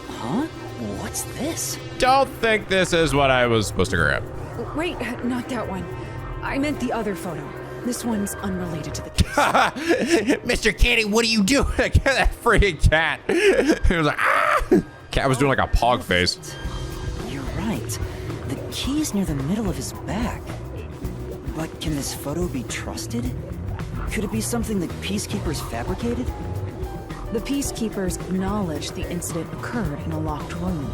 Huh? What's this? Don't think this is what I was supposed to grab. Wait, not that one. I meant the other photo. This one's unrelated to the case. Mr. Kitty, what are you doing? Get that freaking cat. It was like, ah! Cat was doing like a pog face. You're right. The key's near the middle of his back. But can this photo be trusted? Could it be something the Peacekeepers fabricated? The Peacekeepers acknowledged the incident occurred in a locked room.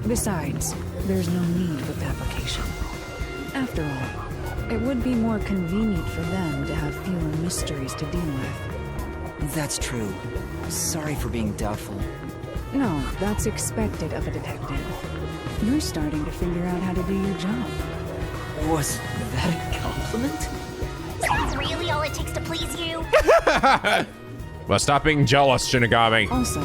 Besides, there's no need for fabrication. After all, it would be more convenient for them to have fewer mysteries to deal with. That's true. Sorry for being doubtful. No, that's expected of a detective. You're starting to figure out how to do your job. Was that a compliment? Is that really all it takes to please you? Well, stop being jealous, Shinigami. Also,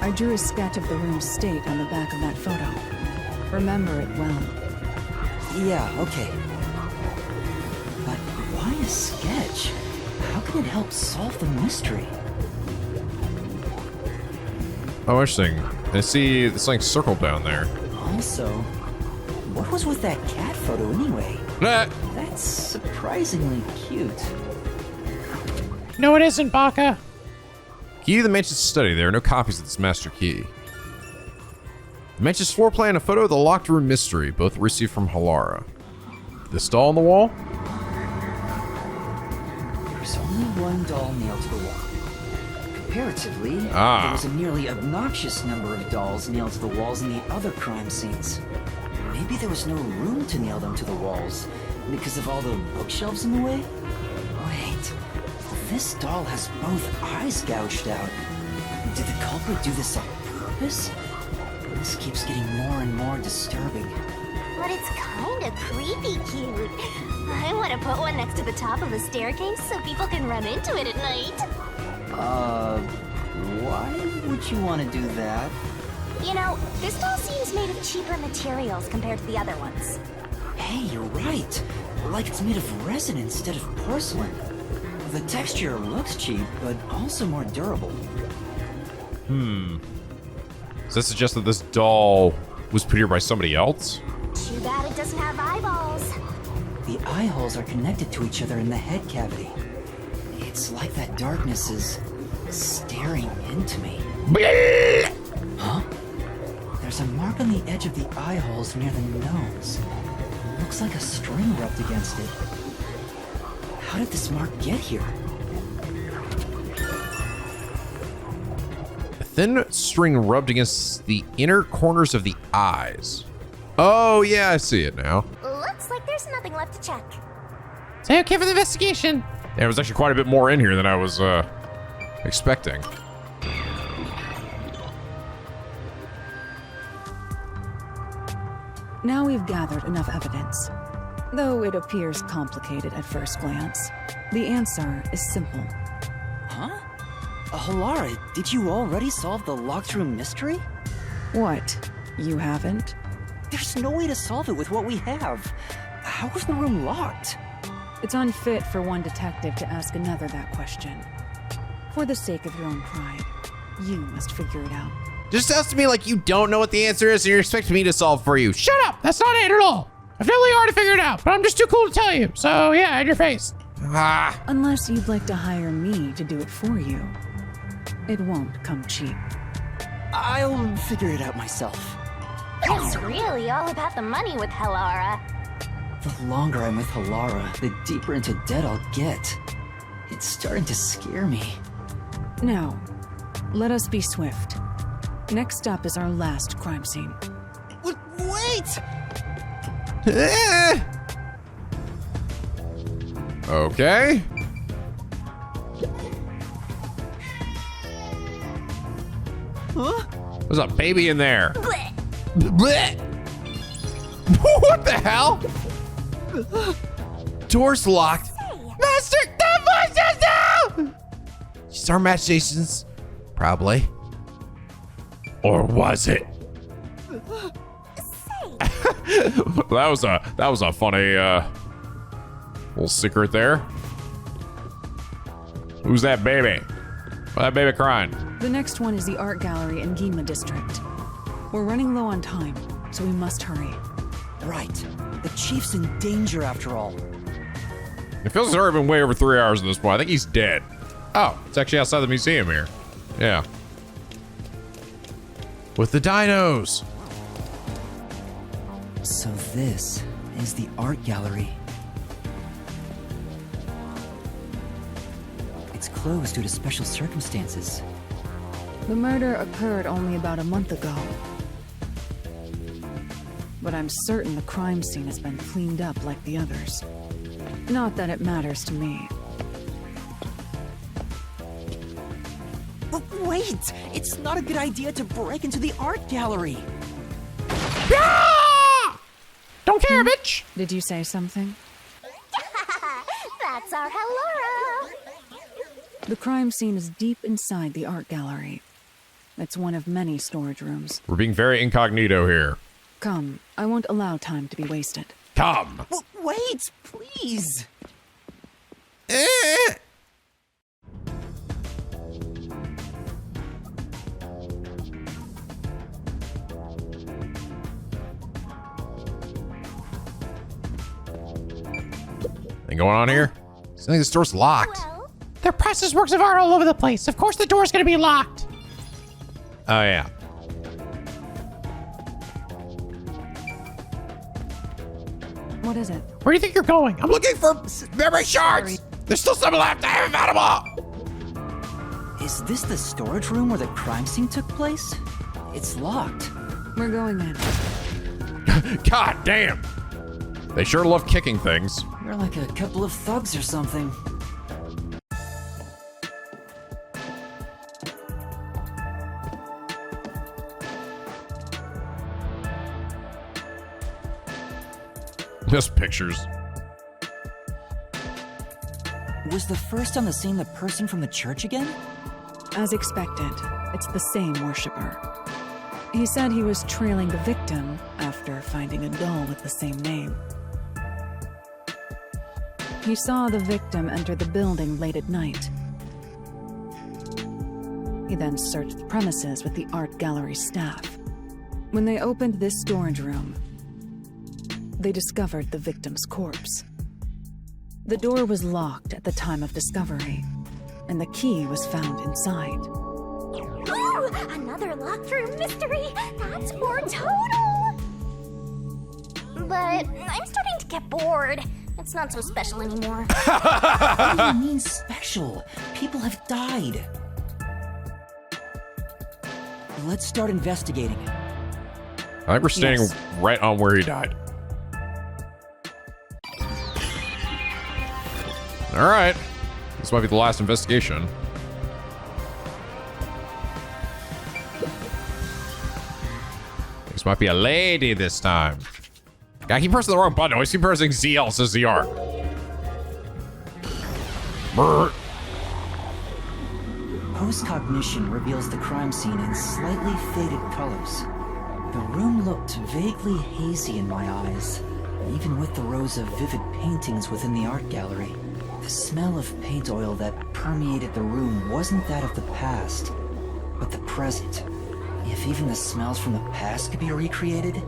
I drew a sketch of the room's state on the back of that photo. Remember it well. Yeah, okay. But why a sketch? How can it help solve the mystery? Oh, interesting. I see this like circle down there. Also, what was with that cat photo anyway? Nah. That's surprisingly cute. No, it isn't, Baka. Key to the Mansion's study. There are no copies of this master key. The Mansion's floor plan and a photo of the locked room mystery, both received from Halara. This doll on the wall? There's only one doll nailed to the wall. Comparatively, Ah. there was a nearly obnoxious number of dolls nailed to the walls in the other crime scenes. Maybe there was no room to nail them to the walls because of all the bookshelves in the way? Wait, this doll has both eyes gouged out. Did the culprit do this on purpose? This keeps getting more and more disturbing. But it's kinda creepy cute. I wanna put one next to the top of the staircase so people can run into it at night. Why would you want to do that? You know, this doll seems made of cheaper materials compared to the other ones. Hey, you're right. Like it's made of resin instead of porcelain. The texture looks cheap, but also more durable. Does that suggest that this doll was put here by somebody else? Too bad it doesn't have eyeballs. The eye holes are connected to each other in the head cavity. It's like that darkness is staring into me. Huh? There's a mark on the edge of the eye holes near the nose. Looks like a string rubbed against it. How did this mark get here? A thin string rubbed against the inner corners of the eyes. Oh, yeah, I see it now. Looks like there's nothing left to check. Say okay for the investigation. Yeah, there was actually quite a bit more in here than I was expecting. Now we've gathered enough evidence. Though it appears complicated at first glance, the answer is simple. Huh? Halara, did you already solve the locked room mystery? What? You haven't? There's no way to solve it with what we have. How was the room locked? It's unfit for one detective to ask another that question. For the sake of your own pride, you must figure it out. Just sounds to me like you don't know what the answer is and you're expecting me to solve for you. Shut up! That's not it at all. I've definitely already figured it out, but I'm just too cool to tell you. So yeah, in your face. Ah. Unless you'd like to hire me to do it for you. It won't come cheap. I'll figure it out myself. It's really all about the money with Halara. The longer I'm with Halara, the deeper into debt I'll get. It's starting to scare me. Now, let us be swift. Next up is our last crime scene. Wait! Okay. Huh? There's a baby in there. Blech. Blech. What the hell? Door's locked. Master, the voices now! It's our imaginations. Probably. Or was it? That was a funny little secret there. Who's that baby? Why that baby crying? The next one is the art gallery in Yuma district. We're running low on time, so we must hurry. Right. The chief's in danger after all. It feels it's already been way over 3 hours at this point. I think he's dead. Oh, it's actually outside the museum here. Yeah. With the dinos. So this is the art gallery. It's closed due to special circumstances. The murder occurred only about a month ago. But I'm certain the crime scene has been cleaned up like the others. Not that it matters to me. But wait! It's not a good idea to break into the art gallery! Don't care, bitch. Did you say something? That's our Halara. The crime scene is deep inside the art gallery. It's one of many storage rooms. We're being very incognito here. Come, I won't allow time to be wasted. Come. Wait, please! Anything going on here? I think the store's locked. Well, There are priceless works of art all over the place. Of course the door's gonna be locked. Oh, yeah. What is it? Where do you think you're going? I'm Looking for memory shards. There's still some left. I haven't found them all. Is this the storage room where the crime scene took place? It's locked. We're going in. God damn. They sure love kicking things. You're like a couple of thugs or something. Just pictures. Was the first on the scene the person from the church again? As expected, it's the same worshiper. He said he was trailing the victim after finding a doll with the same name. He saw the victim enter the building late at night. He then searched the premises with the art gallery staff. When they opened this storage room, they discovered the victim's corpse. The door was locked at the time of discovery, and the key was found inside. ooh, another locked room mystery. That's more total. But I'm starting to get bored. It's not so special anymore. What do you mean special? People have died. Let's start investigating. I think we're standing Yes. right on where he died. All right. This might be the last investigation. This might be a lady this time. I keep pressing the wrong button. I always keep pressing ZL, says ZR. Brr. Post-cognition reveals the crime scene in slightly faded colors. The room looked vaguely hazy in my eyes, even with the rows of vivid paintings within the art gallery. The smell of paint oil that permeated the room wasn't that of the past, but the present. If even the smells from the past could be recreated,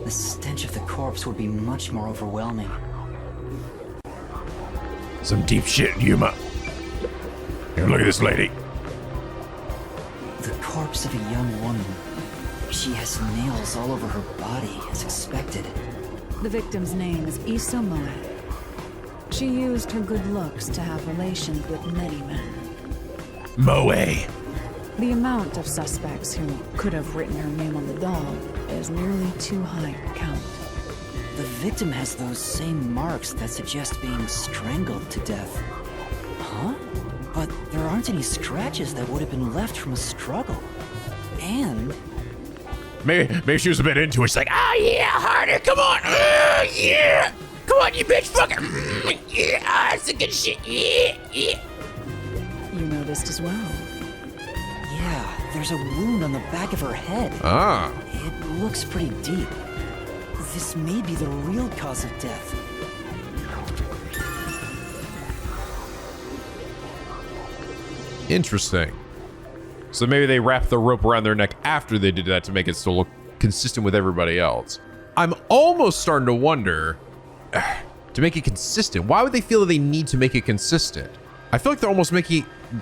the stench of the corpse would be much more overwhelming. Some deep shit, Yuma. Here, look at this lady. The corpse of a young woman. She has nails all over her body, as expected. The victim's name is Moe. She used her good looks to have relations with many men. Moe. The amount of suspects who could have written her name on the doll is nearly too high to count. The victim has those same marks that suggest being strangled to death. Huh? But there aren't any scratches that would have been left from a struggle. And Maybe she was a bit into it. She's like, oh yeah, harder, come on. Yeah. Come on, you bitch fucker. Yeah, that's a good shit. Yeah. You noticed as well. yeah, there's a wound on the back of her head. Ah. It looks pretty deep. This may be the real cause of death. Interesting. So maybe they wrapped the rope around their neck after they did that to make it still look consistent with everybody else. I'm almost starting to wonder, to make it consistent, why would they feel that they need to make it consistent? I feel like they're almost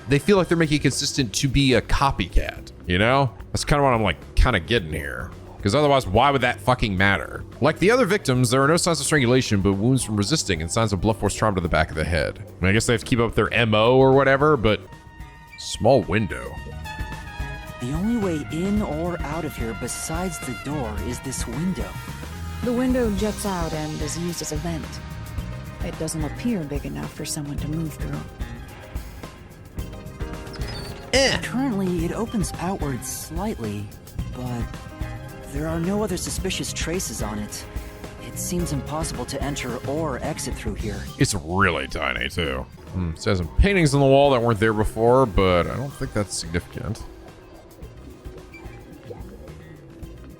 they feel like they're making it consistent to be a copycat, you know? That's kind of what I'm like kind of getting here. Because otherwise, why would that fucking matter? Like the other victims, there are no signs of strangulation, but wounds from resisting and signs of blunt force trauma to the back of the head. I mean, I guess they have to keep up their MO or whatever, but small window. The only way in or out of here besides the door is this window. The window juts out and is used as a vent. It doesn't appear big enough for someone to move through. Currently, it opens outwards slightly, but there are no other suspicious traces on it. It seems impossible to enter or exit through here. It's really tiny, too. It says some paintings on the wall that weren't there before, but I don't think that's significant.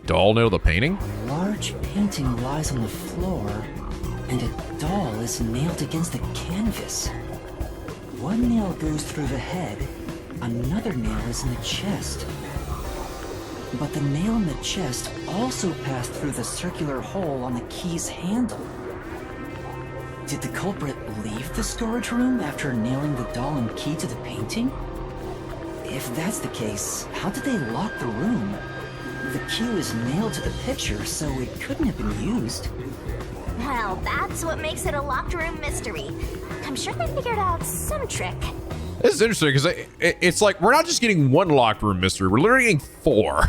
Doll nailed the painting? A large painting lies on the floor, and a doll is nailed against the canvas. One nail goes through the head, another nail is in the chest. But the nail in the chest also passed through the circular hole on the key's handle. Did the culprit leave the storage room after nailing the doll and key to the painting? If that's the case, how did they lock the room? The key was nailed to the picture, so it couldn't have been used. Well, that's what makes it a locked room mystery. I'm sure they figured out some trick. This is interesting because it's like we're not just getting one locked room mystery, we're literally getting four.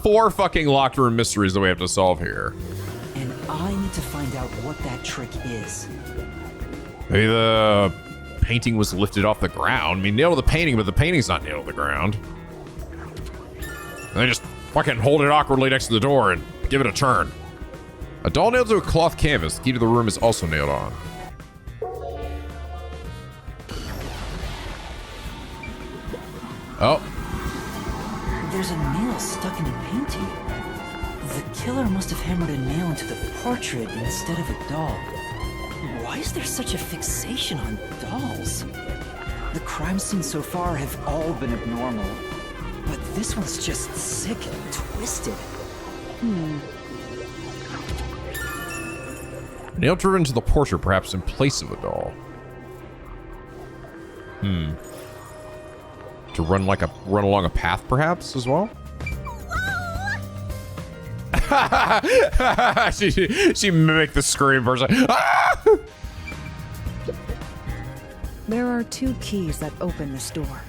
Four fucking locked room mysteries that we have to solve here. And I need to find out what that trick is. Maybe the painting was lifted off the ground. I mean, nailed the painting, but the painting's not nailed to the ground. And they just fucking hold it awkwardly next to the door and give it a turn. A doll nailed to a cloth canvas. The key to the room is also nailed on. Oh. There's a nail stuck in a painting. The killer must have hammered a nail into the portrait instead of a doll. Why is there such a fixation on dolls? The crime scenes so far have all been abnormal, but this one's just sick and twisted. Nail driven into the portrait, perhaps in place of a doll. To run along a path, perhaps, as well? she mimicked the scream version. There are two keys that open this door.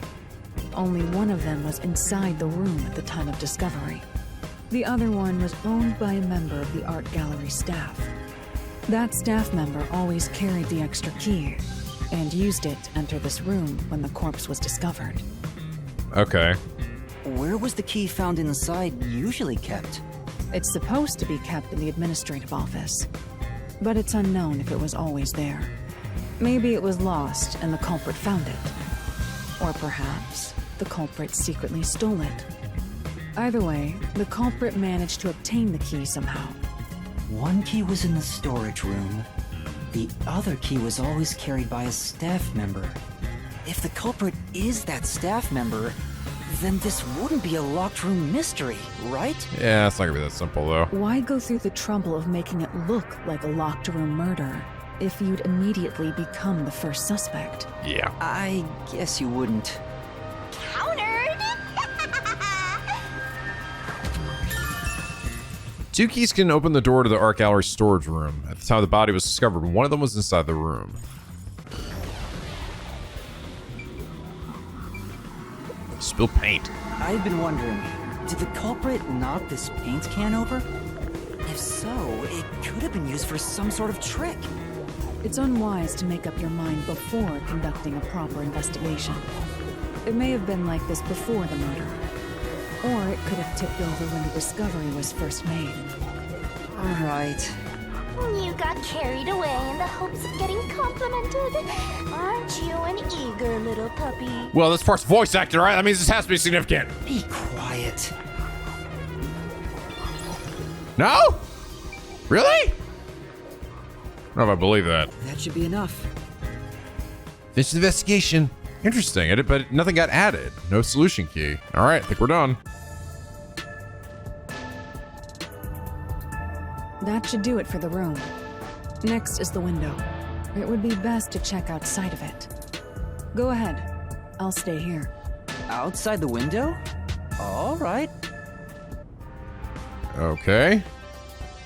Only one of them was inside the room at the time of discovery. The other one was owned by a member of the art gallery staff. That staff member always carried the extra key and used it to enter this room when the corpse was discovered. Okay. Where was the key found inside usually kept? It's supposed to be kept in the administrative office, but it's unknown if it was always there. Maybe it was lost and the culprit found it. Or perhaps the culprit secretly stole it. Either way, the culprit managed to obtain the key somehow. One key was in the storage room. The other key was always carried by a staff member. If the culprit is that staff member, then this wouldn't be a locked room mystery, right? Yeah, it's not gonna be that simple, though. Why go through the trouble of making it look like a locked room murder if you'd immediately become the first suspect? Yeah. I guess you wouldn't. Countered! 2 keys can open the door to the art gallery storage room. At the time the body was discovered, one of them was inside the room. Spill paint. I've been wondering, did the culprit knock this paint can over? If so, it could have been used for some sort of trick. It's unwise to make up your mind before conducting a proper investigation. It may have been like this before the murder. Or it could have tipped over when the discovery was first made. All right. You got carried away in the hopes of getting complimented. Aren't you an eager little puppy? Well, this part's voice acted, right? That means this has to be significant. Be quiet. No? Really? I don't know if I believe that. That should be enough. This investigation. Interesting, but nothing got added. No solution key. All right, I think we're done. That should do it for the room. Next is the window. It would be best to check outside of it. Go ahead. I'll stay here. Outside the window? All right. Okay.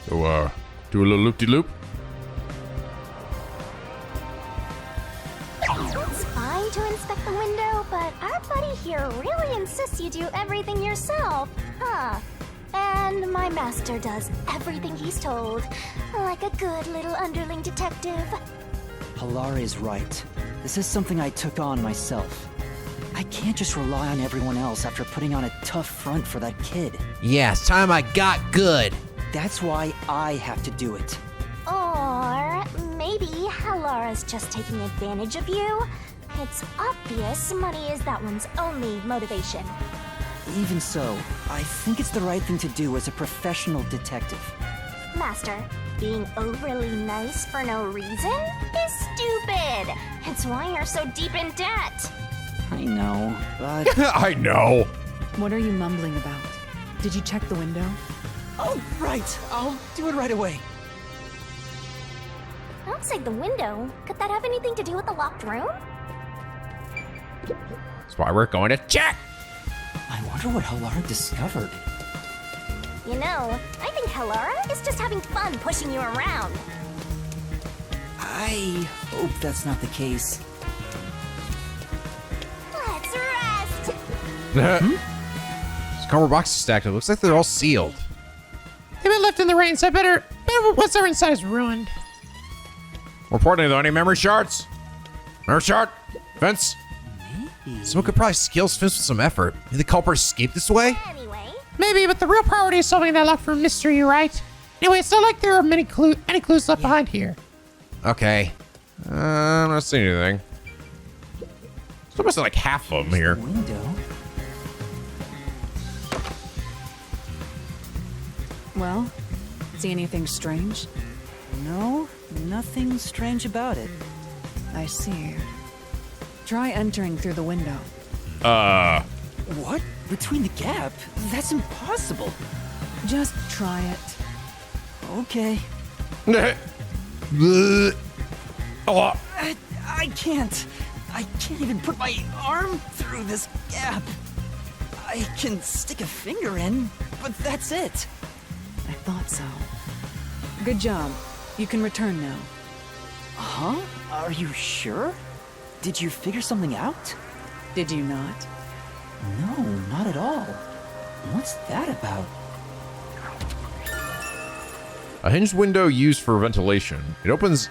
So, do a little loop-de-loop. It's fine to inspect the window, but our buddy here really insists you do everything yourself, huh? And my master does everything he's told, like a good little underling detective. Halara is right. This is something I took on myself. I can't just rely on everyone else after putting on a tough front for that kid. Yeah, it's time I got good. That's why I have to do it. Or maybe Halara's just taking advantage of you. It's obvious money is that one's only motivation. Even so, I think it's the right thing to do as a professional detective. Master, being overly nice for no reason is stupid. It's why you're so deep in debt. I know, but... I know. What are you mumbling about? Did you check the window? Oh, right! I'll do it right away. Outside the window? Could that have anything to do with the locked room? That's why we're going to check. I wonder what Halara discovered. You know, I think Halara is just having fun pushing you around. I hope that's not the case. Let's rest! This cardboard box is stacked. It looks like they're all sealed. They've been left in the rain, so better what's our inside is ruined. Reporting though, any memory shards? Memory shard? Fence? Someone could probably scale this fence with some effort. Did the culprit escape this way? Anyway, Maybe, but the real priority is solving that locked room mystery, right? Anyway, it's not like there are any clues left behind here. Okay. I'm not seeing anything. There's almost like half of them here. Window? Well, see anything strange? No, nothing strange about it. I see. Try entering through the window. What? Between the gap? That's impossible. Just try it. Okay. Oh, I can't. I can't even put my arm through this gap. I can stick a finger in, but that's it. I thought so. Good job. You can return now. Huh? Are you sure? Did you figure something out? Did you not? No, not at all. What's that about? a hinged window used for ventilation. It opens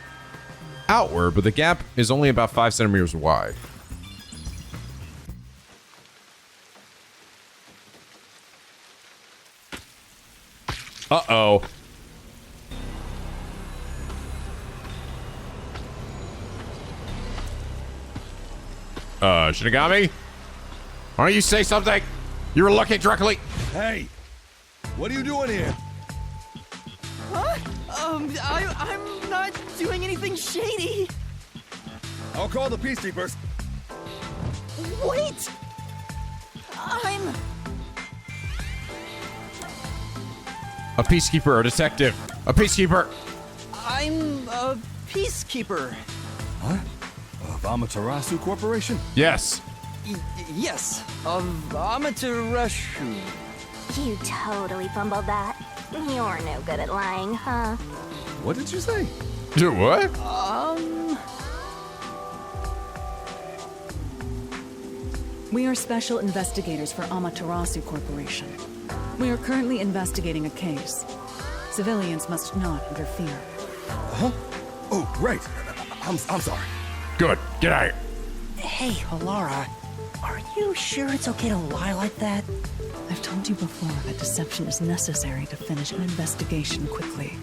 outward, but the gap is only about 5 centimeters wide. Uh-oh. Shinigami? Why don't you say something? You were looking directly. Hey, what are you doing here? Huh? I'm not doing anything shady. I'll call the peacekeepers. Wait! I'm... A peacekeeper or detective? A peacekeeper. I'm a peacekeeper. What? Of Amaterasu Corporation? Yes. Yes, of Amaterasu. You totally fumbled that. You're no good at lying, huh? What did you say? Do what? We are special investigators for Amaterasu Corporation. We are currently investigating a case. Civilians must not interfere. Huh? Oh, right. I'm sorry. Good. Get out. Hey, Alara, are you sure it's okay to lie like that? I've told you before that deception is necessary to finish an investigation quickly.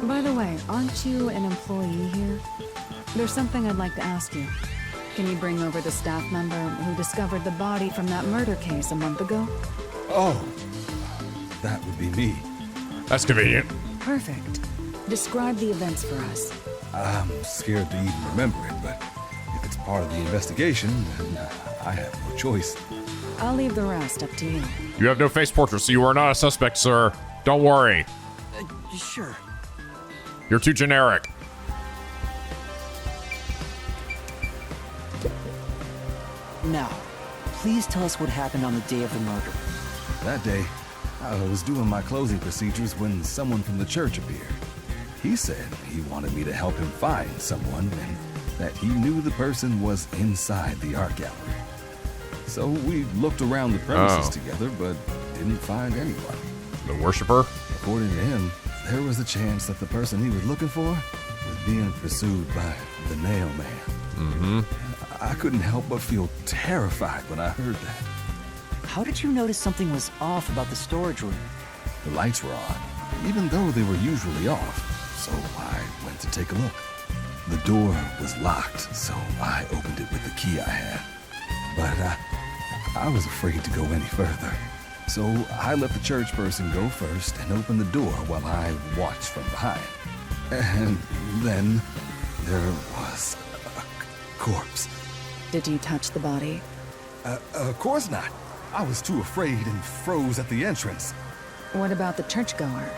By the way, aren't you an employee here? There's something I'd like to ask you. Can you bring over the staff member who discovered the body from that murder case a month ago? Oh, that would be me. That's convenient. Perfect. Describe the events for us. I'm scared to even remember it, but if it's part of the investigation, then I have no choice. I'll leave the rest up to you. You have no face portrait, so you are not a suspect, sir. Don't worry. Sure. You're too generic. Now, please tell us what happened on the day of the murder. That day, I was doing my closing procedures when someone from the church appeared. He said he wanted me to help him find someone and that he knew the person was inside the art gallery. So we looked around the premises together, but didn't find anyone. The worshiper? According to him, there was a chance that the person he was looking for was being pursued by the nail man. Mm-hmm. I couldn't help but feel terrified when I heard that. How did you notice something was off about the storage room? The lights were on, even though they were usually off, so I went to take a look. The door was locked, so I opened it with the key I had. But I was afraid to go any further. So I let the church person go first and open the door while I watched from behind. And then there was a corpse. Did you touch the body? Of course not. I was too afraid and froze at the entrance. What about the churchgoer?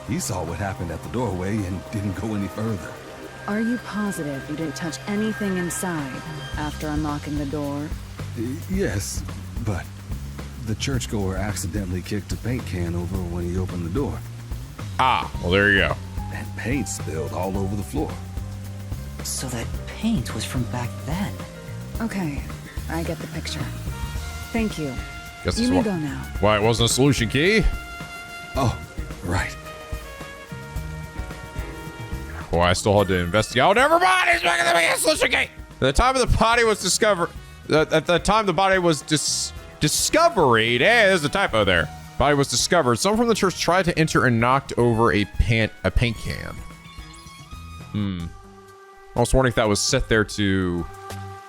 He saw what happened at the doorway and didn't go any further. Are you positive you didn't touch anything inside after unlocking the door? Yes, but the churchgoer accidentally kicked a paint can over when he opened the door. Ah, well, there you go. And paint spilled all over the floor. So that paint was from back then. Okay, I get the picture. Thank you. Guess You that's may why, go now. why it wasn't a solution key. Oh, right. Boy, I still had to investigate. Oh, never mind. It's back in the solution key. At the time of the body was discovered, at the time the body was discovered, hey, there's a typo there. Body was discovered. Someone from the church tried to enter and knocked over a paint can. I was wondering if that was set there to...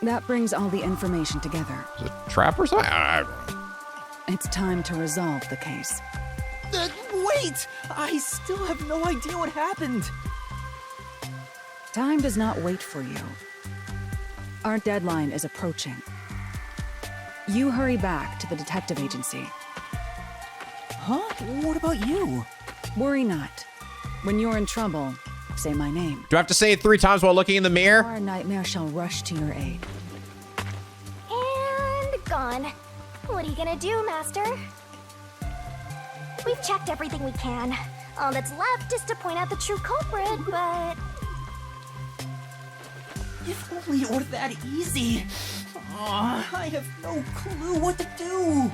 That brings all the information together. Is it a trap or something? I don't know. It's time to resolve the case. Wait! I still have no idea what happened. Time does not wait for you. Our deadline is approaching. You hurry back to the detective agency. Huh? What about you? Worry not. When you're in trouble, say my name. Do I have to say it 3 times while looking in the mirror? Our nightmare shall rush to your aid. And gone. What are you gonna do, Master? We've checked everything we can. All that's left is to point out the true culprit, but... If only it were that easy. I have no clue what to do.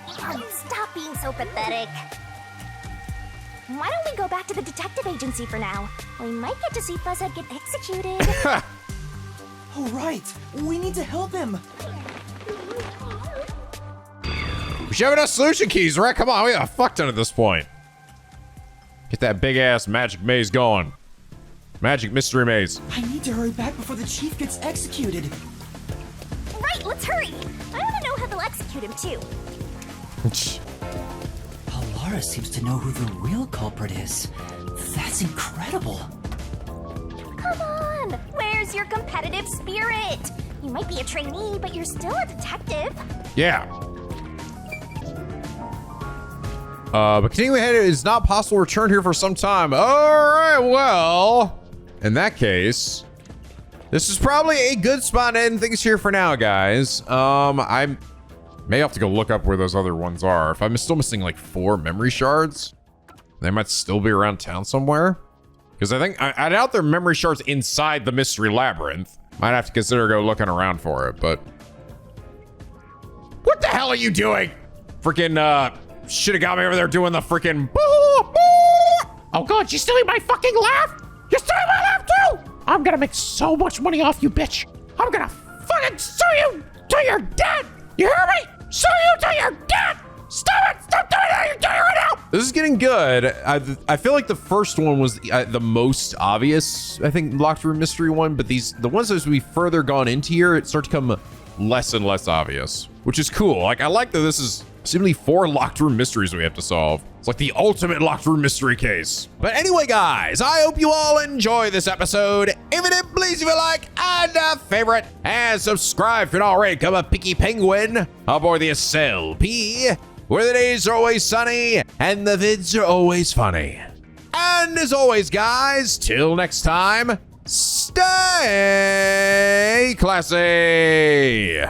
Stop being so pathetic. Why don't we go back to the detective agency for now? We might get to see Fuzzhead get executed. Oh, right. We need to help him. We should have enough solution keys, right? Come on, we got a fuck ton at this point. Get that big ass magic maze going. Magic mystery maze. I need to hurry back before the chief gets executed. Right, let's hurry. I want to know how they'll execute him, too. Alara seems to know who the real culprit is. That's incredible. Come on, where's your competitive spirit? You might be a trainee, but you're still a detective. Yeah. But continuing ahead, it is not possible to return here for some time. All right, well, in that case, this is probably a good spot to end things here for now, guys. I may have to go look up where those other ones are. If I'm still missing like 4 memory shards, They might still be around town somewhere. Because I doubt there are memory shards inside the Mystery Labyrinth. Might have to consider go looking around for it, but... What the hell are you doing? Freaking, Shinigami over there doing the freaking... Oh god, she's stealing my fucking laugh? You're stealing my laugh too! I'm gonna make so much money off you, bitch. I'm gonna fucking sue you to your dad. You hear me? Sue you to your dad. Stop it! Stop doing that! You're doing it right now! This is getting good. I feel like the first one was the most obvious, I think, locked room mystery one, but the ones as we further gone into here, it starts to become less and less obvious, which is cool. Like, I like that this is simply 4 locked room mysteries we have to solve. It's like the ultimate locked room mystery case. But anyway, guys, I hope you all enjoy this episode. If you did, please leave a like and a favorite, and subscribe if you're not already. Become a picky penguin aboard the SLP, where the days are always sunny and the vids are always funny. And as always, guys, till next time, stay classy.